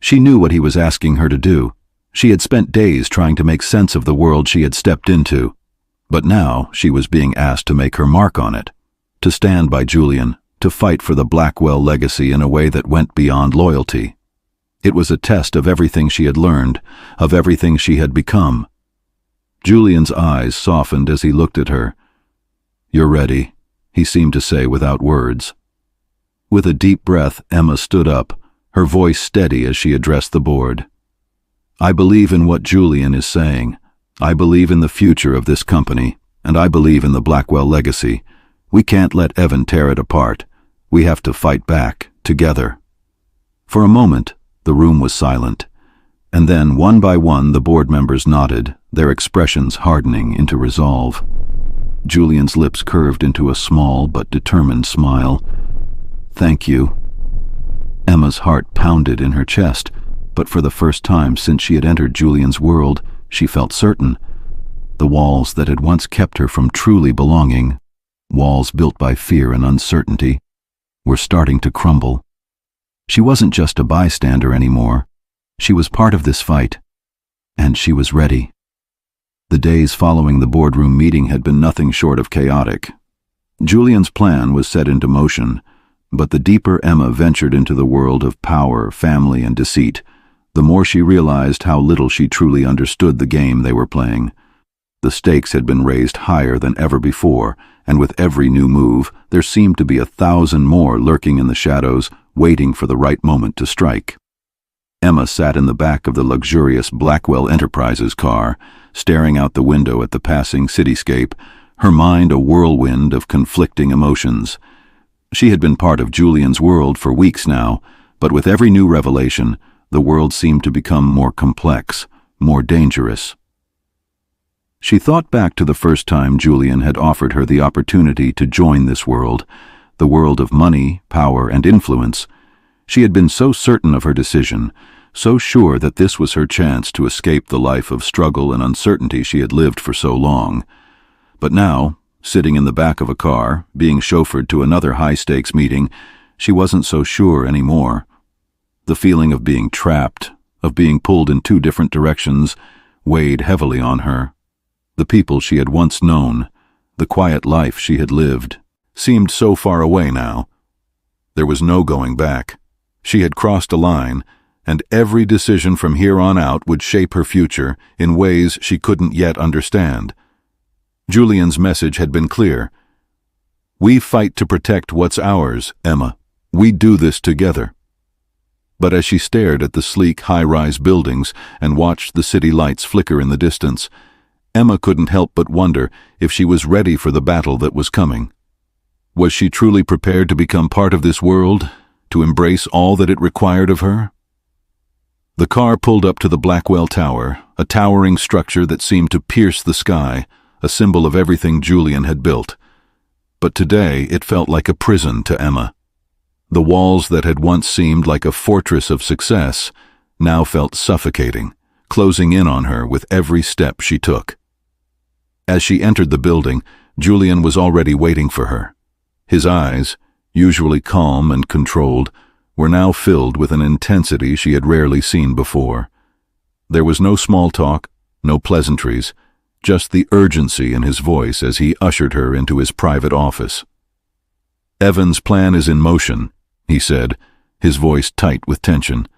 She knew what he was asking her to do. She had spent days trying to make sense of the world she had stepped into. But now she was being asked to make her mark on it, to stand by Julian, to fight for the Blackwell legacy in a way that went beyond loyalty. It was a test of everything she had learned, of everything she had become. Julian's eyes softened as he looked at her. "You're ready," he seemed to say without words. With a deep breath, Emma stood up, her voice steady as she addressed the board. "I believe in what Julian is saying. I believe in the future of this company, and I believe in the Blackwell legacy. We can't let Evan tear it apart. We have to fight back, together." For a moment, the room was silent, and then, one by one, the board members nodded, their expressions hardening into resolve. Julian's lips curved into a small but determined smile. "Thank you." Emma's heart pounded in her chest, but for the first time since she had entered Julian's world, she felt certain. The walls that had once kept her from truly belonging, walls built by fear and uncertainty, were starting to crumble. She wasn't just a bystander anymore. She was part of this fight, and she was ready. The days following the boardroom meeting had been nothing short of chaotic. Julian's plan was set into motion, but the deeper Emma ventured into the world of power, family, and deceit, the more she realized how little she truly understood the game they were playing. The stakes had been raised higher than ever before, and with every new move, there seemed to be 1,000 more lurking in the shadows, waiting for the right moment to strike. Emma sat in the back of the luxurious Blackwell Enterprises car, staring out the window at the passing cityscape, her mind a whirlwind of conflicting emotions. She had been part of Julian's world for weeks now, but with every new revelation, the world seemed to become more complex, more dangerous. She thought back to the first time Julian had offered her the opportunity to join this world, the world of money, power, and influence. She had been so certain of her decision, so sure that this was her chance to escape the life of struggle and uncertainty she had lived for so long. But now, sitting in the back of a car, being chauffeured to another high-stakes meeting, she wasn't so sure anymore. The feeling of being trapped, of being pulled in two different directions, weighed heavily on her. The people she had once known, the quiet life she had lived, seemed so far away now. There was no going back. She had crossed a line, and every decision from here on out would shape her future in ways she couldn't yet understand. Julian's message had been clear. "We fight to protect what's ours, Emma. We do this together." But as she stared at the sleek, high-rise buildings and watched the city lights flicker in the distance, Emma couldn't help but wonder if she was ready for the battle that was coming. Was she truly prepared to become part of this world, to embrace all that it required of her? The car pulled up to the Blackwell Tower, a towering structure that seemed to pierce the sky, a symbol of everything Julian had built. But today it felt like a prison to Emma. The walls that had once seemed like a fortress of success now felt suffocating, closing in on her with every step she took. As she entered the building, Julian was already waiting for her. His eyes, usually calm and controlled, were now filled with an intensity she had rarely seen before. There was no small talk, no pleasantries, just the urgency in his voice as he ushered her into his private office. "Evan's plan is in motion," he said, his voice tight with tension.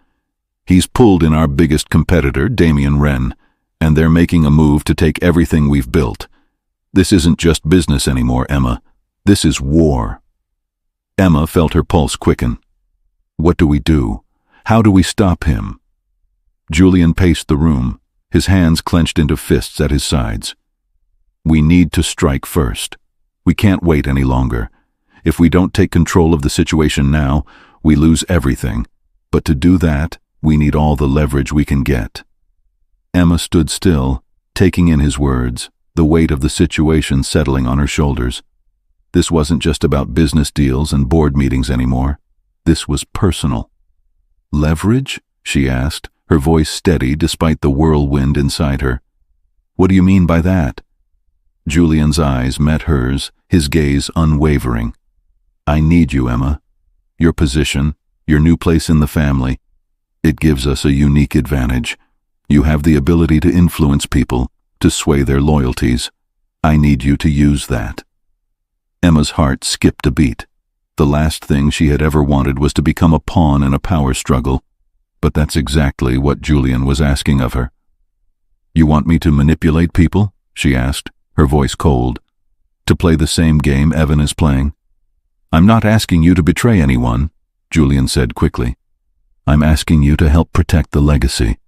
"He's pulled in our biggest competitor, Damien Wren, and they're making a move to take everything we've built. This isn't just business anymore, Emma. This is war." Emma felt her pulse quicken. What do we do? How do we stop him? Julian paced the room, his hands clenched into fists at his sides. "We need to strike first. We can't wait any longer. If we don't take control of the situation now, we lose everything. But to do that, we need all the leverage we can get." Emma stood still, taking in his words, the weight of the situation settling on her shoulders. This wasn't just about business deals and board meetings anymore. This was personal. "Leverage?" she asked, her voice steady despite the whirlwind inside her. "What do you mean by that?" Julian's eyes met hers, his gaze unwavering. "I need you, Emma. Your position, your new place in the family, it gives us a unique advantage. You have the ability to influence people, to sway their loyalties. I need you to use that." Emma's heart skipped a beat. The last thing she had ever wanted was to become a pawn in a power struggle, but that's exactly what Julian was asking of her. "You want me to manipulate people?" she asked, her voice cold. "To play the same game Evan is playing?" "I'm not asking you to betray anyone," Julian said quickly. "I'm asking you to help protect the legacy.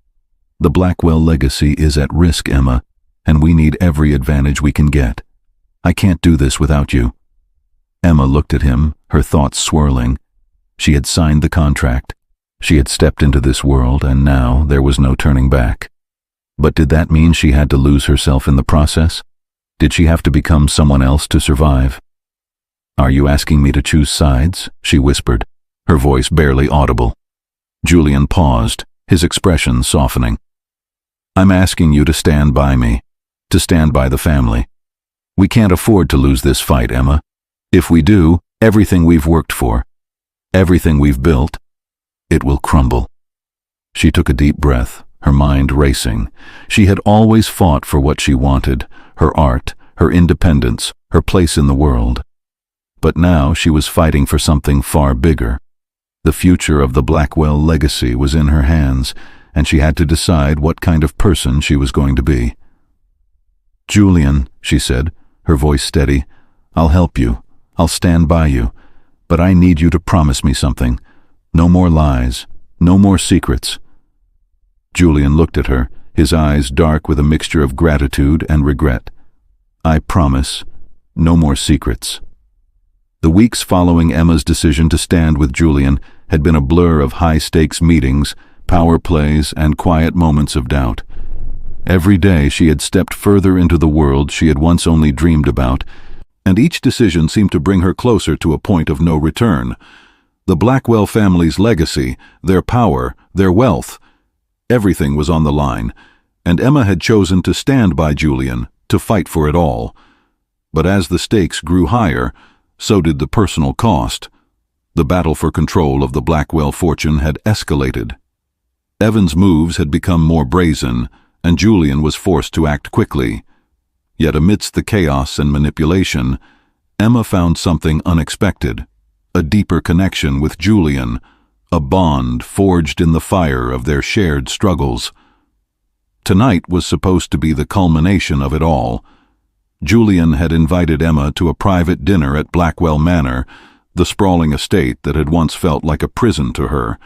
The Blackwell legacy is at risk, Emma, and we need every advantage we can get. I can't do this without you." Emma looked at him, her thoughts swirling. She had signed the contract. She had stepped into this world, and now there was no turning back. But did that mean she had to lose herself in the process? Did she have to become someone else to survive? "Are you asking me to choose sides?" she whispered, her voice barely audible. Julian paused, his expression softening. "I'm asking you to stand by me, to stand by the family. We can't afford to lose this fight, Emma. If we do, everything we've worked for, everything we've built, it will crumble." She took a deep breath, her mind racing. She had always fought for what she wanted, her art, her independence, her place in the world. But now she was fighting for something far bigger. The future of the Blackwell legacy was in her hands, and she had to decide what kind of person she was going to be. "Julian," she said, her voice steady, "I'll help you. I'll stand by you. But I need you to promise me something. No more lies. No more secrets." Julian looked at her, his eyes dark with a mixture of gratitude and regret. "I promise. No more secrets." The weeks following Emma's decision to stand with Julian had been a blur of high-stakes meetings, power plays, and quiet moments of doubt. Every day she had stepped further into the world she had once only dreamed about, and each decision seemed to bring her closer to a point of no return. The Blackwell family's legacy, their power, their wealth, everything was on the line, and Emma had chosen to stand by Julian, to fight for it all. But as the stakes grew higher, so did the personal cost. The battle for control of the Blackwell fortune had escalated. Evan's moves had become more brazen, and Julian was forced to act quickly. Yet amidst the chaos and manipulation, Emma found something unexpected, a deeper connection with Julian, a bond forged in the fire of their shared struggles. Tonight was supposed to be the culmination of it all. Julian had invited Emma to a private dinner at Blackwell Manor, the sprawling estate that had once felt like a prison to her.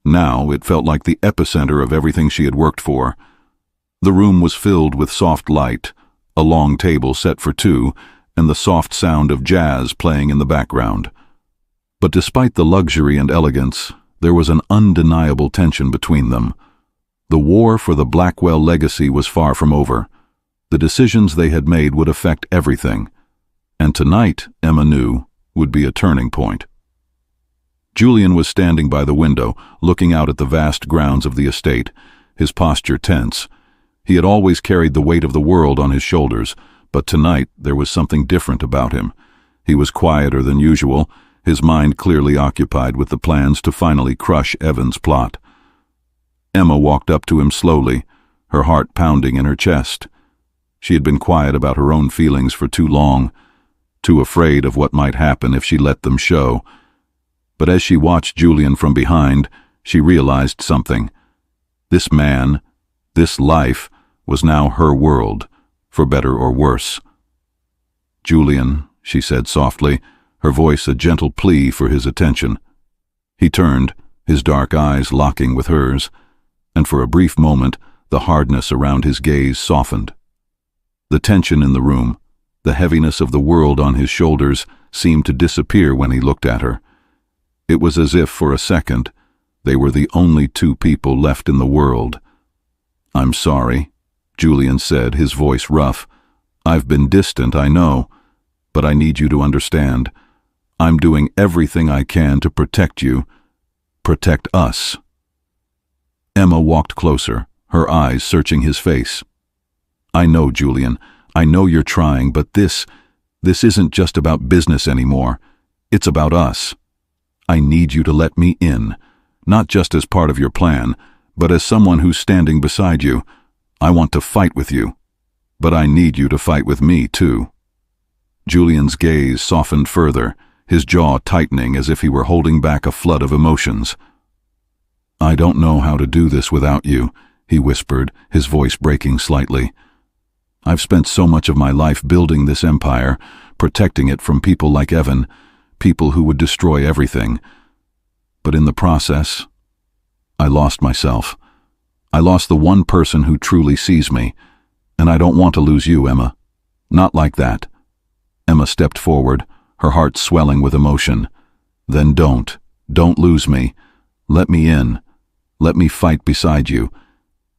Now it felt like the epicenter of everything she had worked for. The room was filled with soft light, a long table set for two, and the soft sound of jazz playing in the background. But despite the luxury and elegance, there was an undeniable tension between them. The war for the Blackwell legacy was far from over. The decisions they had made would affect everything, and tonight, Emma knew, would be a turning point. Julian was standing by the window, looking out at the vast grounds of the estate, his posture tense. He had always carried the weight of the world on his shoulders, but tonight there was something different about him. He was quieter than usual, his mind clearly occupied with the plans to finally crush Evan's plot. Emma walked up to him slowly, her heart pounding in her chest. She had been quiet about her own feelings for too long, too afraid of what might happen if she let them show. But as she watched Julian from behind, she realized something. This man, this life, was now her world, for better or worse. "Julian," she said softly, her voice a gentle plea for his attention. He turned, his dark eyes locking with hers, and for a brief moment the hardness around his gaze softened. The tension in the room, the heaviness of the world on his shoulders, seemed to disappear when he looked at her. It was as if, for a second, they were the only two people left in the world. "I'm sorry," Julian said, his voice rough. "I've been distant, I know, but I need you to understand. I'm doing everything I can to protect you, protect us." Emma walked closer, her eyes searching his face. "I know, Julian, I know you're trying, but this isn't just about business anymore. It's about us. I need you to let me in, not just as part of your plan, but as someone who's standing beside you. I want to fight with you, but I need you to fight with me, too." Julian's gaze softened further, his jaw tightening as if he were holding back a flood of emotions. "I don't know how to do this without you," he whispered, his voice breaking slightly. "I've spent so much of my life building this empire, protecting it from people like Evan, people who would destroy everything. But in the process, I lost myself. I lost the one person who truly sees me, and I don't want to lose you, Emma. Not like that." Emma stepped forward, her heart swelling with emotion. "Then don't lose me. Let me in. Let me fight beside you.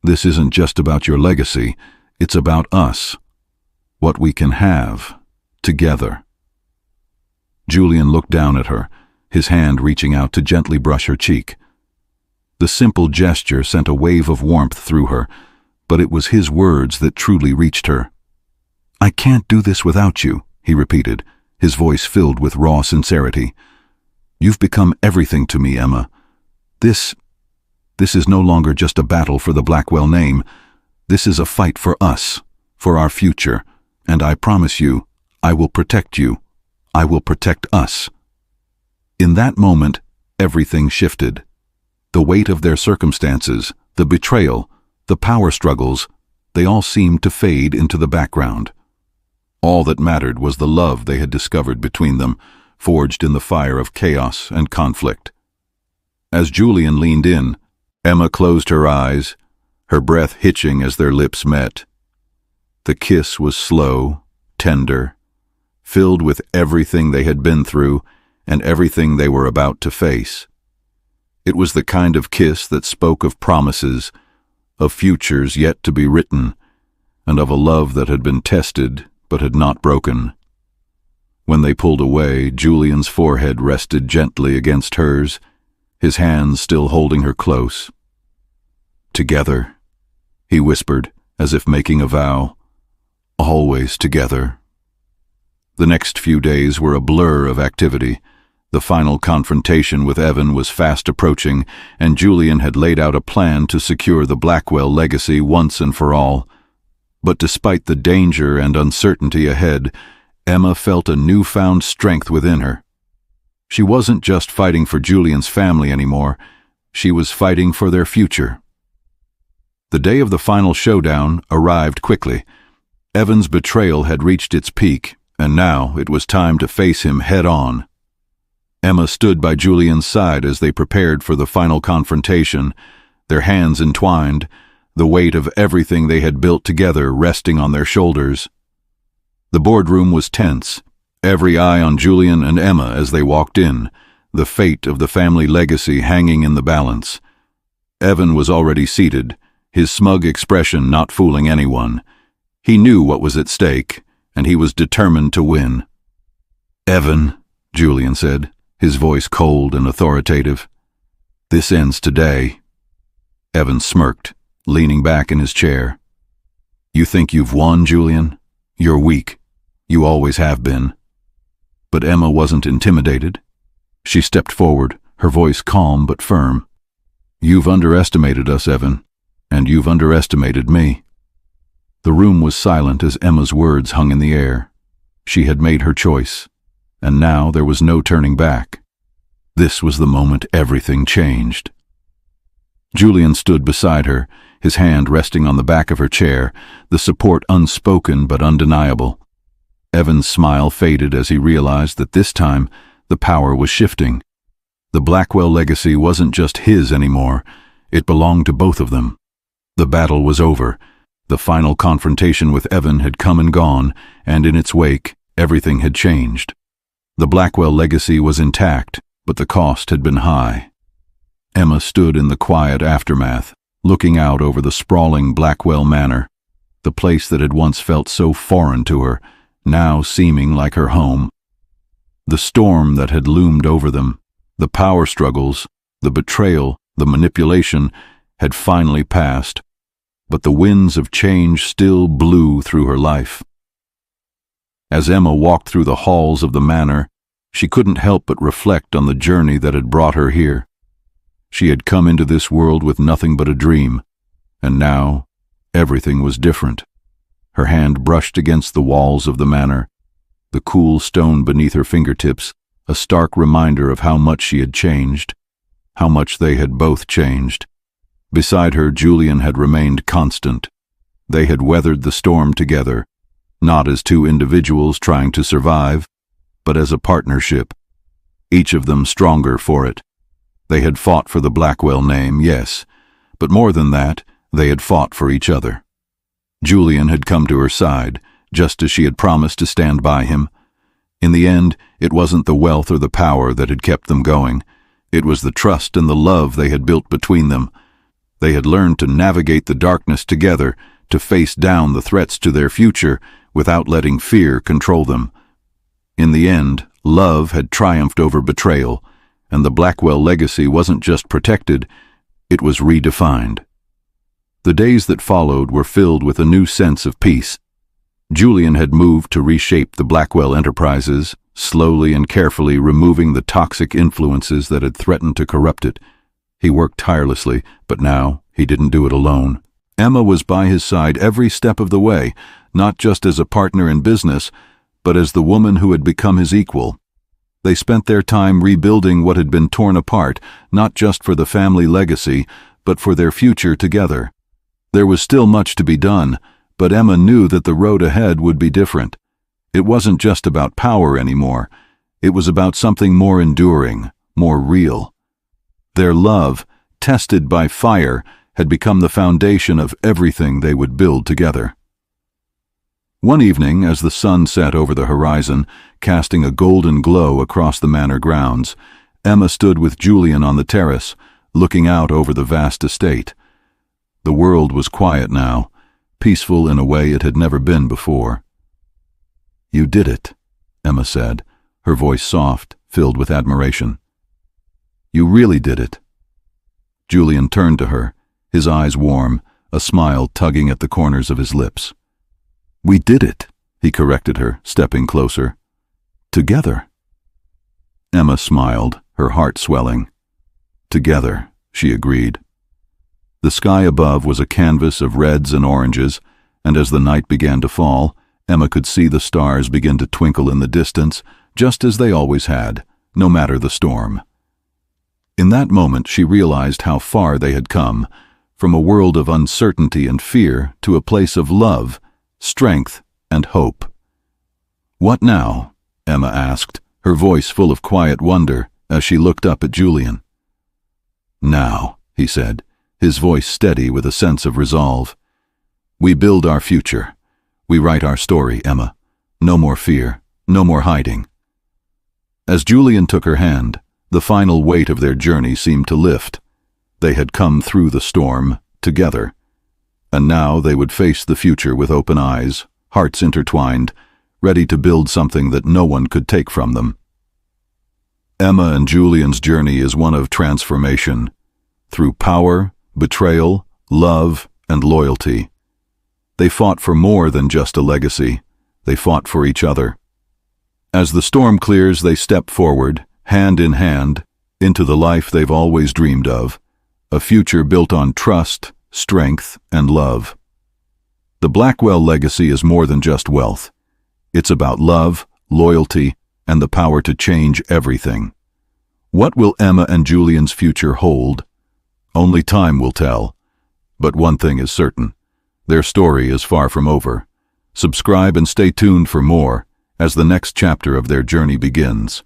This isn't just about your legacy, it's about us. What we can have, together." Julian looked down at her, his hand reaching out to gently brush her cheek. The simple gesture sent a wave of warmth through her, but it was his words that truly reached her. "I can't do this without you," he repeated, his voice filled with raw sincerity. "You've become everything to me, Emma. This is no longer just a battle for the Blackwell name. This is a fight for us, for our future, and I promise you, I will protect you. I will protect us." In that moment, everything shifted. The weight of their circumstances, the betrayal, the power struggles, they all seemed to fade into the background. All that mattered was the love they had discovered between them, forged in the fire of chaos and conflict. As Julian leaned in, Emma closed her eyes, her breath hitching as their lips met. The kiss was slow, tender, filled with everything they had been through and everything they were about to face. It was the kind of kiss that spoke of promises, of futures yet to be written, and of a love that had been tested but had not broken. When they pulled away, Julian's forehead rested gently against hers, his hands still holding her close. "Together," he whispered, as if making a vow. "Always together." The next few days were a blur of activity. The final confrontation with Evan was fast approaching, and Julian had laid out a plan to secure the Blackwell legacy once and for all. But despite the danger and uncertainty ahead, Emma felt a newfound strength within her. She wasn't just fighting for Julian's family anymore, she was fighting for their future. The day of the final showdown arrived quickly. Evan's betrayal had reached its peak, and now it was time to face him head-on. Emma stood by Julian's side as they prepared for the final confrontation, their hands entwined, the weight of everything they had built together resting on their shoulders. The boardroom was tense, every eye on Julian and Emma as they walked in, the fate of the family legacy hanging in the balance. Evan was already seated, his smug expression not fooling anyone. He knew what was at stake, and he was determined to win. "Evan," Julian said, his voice cold and authoritative, "this ends today." Evan smirked, leaning back in his chair. "You think you've won, Julian? You're weak. You always have been." But Emma wasn't intimidated. She stepped forward, her voice calm but firm. "You've underestimated us, Evan, and you've underestimated me." The room was silent as Emma's words hung in the air. She had made her choice, and now there was no turning back. This was the moment everything changed. Julian stood beside her, his hand resting on the back of her chair, the support unspoken but undeniable. Evan's smile faded as he realized that this time the power was shifting. The Blackwell legacy wasn't just his anymore, it belonged to both of them. The battle was over. The final confrontation with Evan had come and gone, and in its wake, everything had changed. The Blackwell legacy was intact, but the cost had been high. Emma stood in the quiet aftermath, looking out over the sprawling Blackwell Manor, the place that had once felt so foreign to her, now seeming like her home. The storm that had loomed over them, the power struggles, the betrayal, the manipulation, had finally passed, but the winds of change still blew through her life. As Emma walked through the halls of the manor, she couldn't help but reflect on the journey that had brought her here. She had come into this world with nothing but a dream, and now everything was different. Her hand brushed against the walls of the manor, the cool stone beneath her fingertips, a stark reminder of how much she had changed, how much they had both changed. Beside her, Julian had remained constant. They had weathered the storm together, not as two individuals trying to survive, but as a partnership, each of them stronger for it. They had fought for the Blackwell name, yes, but more than that, they had fought for each other. Julian had come to her side, just as she had promised to stand by him. In the end, it wasn't the wealth or the power that had kept them going. It was the trust and the love they had built between them. They had learned to navigate the darkness together, to face down the threats to their future without letting fear control them. In the end, love had triumphed over betrayal, and the Blackwell legacy wasn't just protected, it was redefined. The days that followed were filled with a new sense of peace. Julian had moved to reshape the Blackwell enterprises, slowly and carefully removing the toxic influences that had threatened to corrupt it. He worked tirelessly, but now he didn't do it alone. Emma was by his side every step of the way, not just as a partner in business, but as the woman who had become his equal. They spent their time rebuilding what had been torn apart, not just for the family legacy, but for their future together. There was still much to be done, but Emma knew that the road ahead would be different. It wasn't just about power anymore. It was about something more enduring, more real. Their love, tested by fire, had become the foundation of everything they would build together. One evening, as the sun set over the horizon, casting a golden glow across the manor grounds, Emma stood with Julian on the terrace, looking out over the vast estate. The world was quiet now, peaceful in a way it had never been before. "You did it," Emma said, her voice soft, filled with admiration. "You really did it." Julian turned to her, his eyes warm, a smile tugging at the corners of his lips. "We did it," he corrected her, stepping closer. "Together." Emma smiled, her heart swelling. "Together," she agreed. The sky above was a canvas of reds and oranges, and as the night began to fall, Emma could see the stars begin to twinkle in the distance, just as they always had, no matter the storm. In that moment she realized how far they had come, from a world of uncertainty and fear to a place of love, strength, and hope. "What now?" Emma asked, her voice full of quiet wonder as she looked up at Julian. "Now," he said, his voice steady with a sense of resolve. "We build our future. We write our story, Emma. No more fear, no more hiding." As Julian took her hand, the final weight of their journey seemed to lift. They had come through the storm, together, And now they would face the future with open eyes, hearts intertwined, ready to build something that no one could take from them. Emma and Julian's journey is one of transformation, through power, betrayal, love, and loyalty. They fought for more than just a legacy. They fought for each other. As the storm clears, they step forward, hand in hand, into the life they've always dreamed of, a future built on trust, strength, and love. The Blackwell legacy is more than just wealth. It's about love, loyalty, and the power to change everything. What will Emma and Julian's future hold? Only time will tell. But one thing is certain. Their story is far from over. Subscribe and stay tuned for more as the next chapter of their journey begins.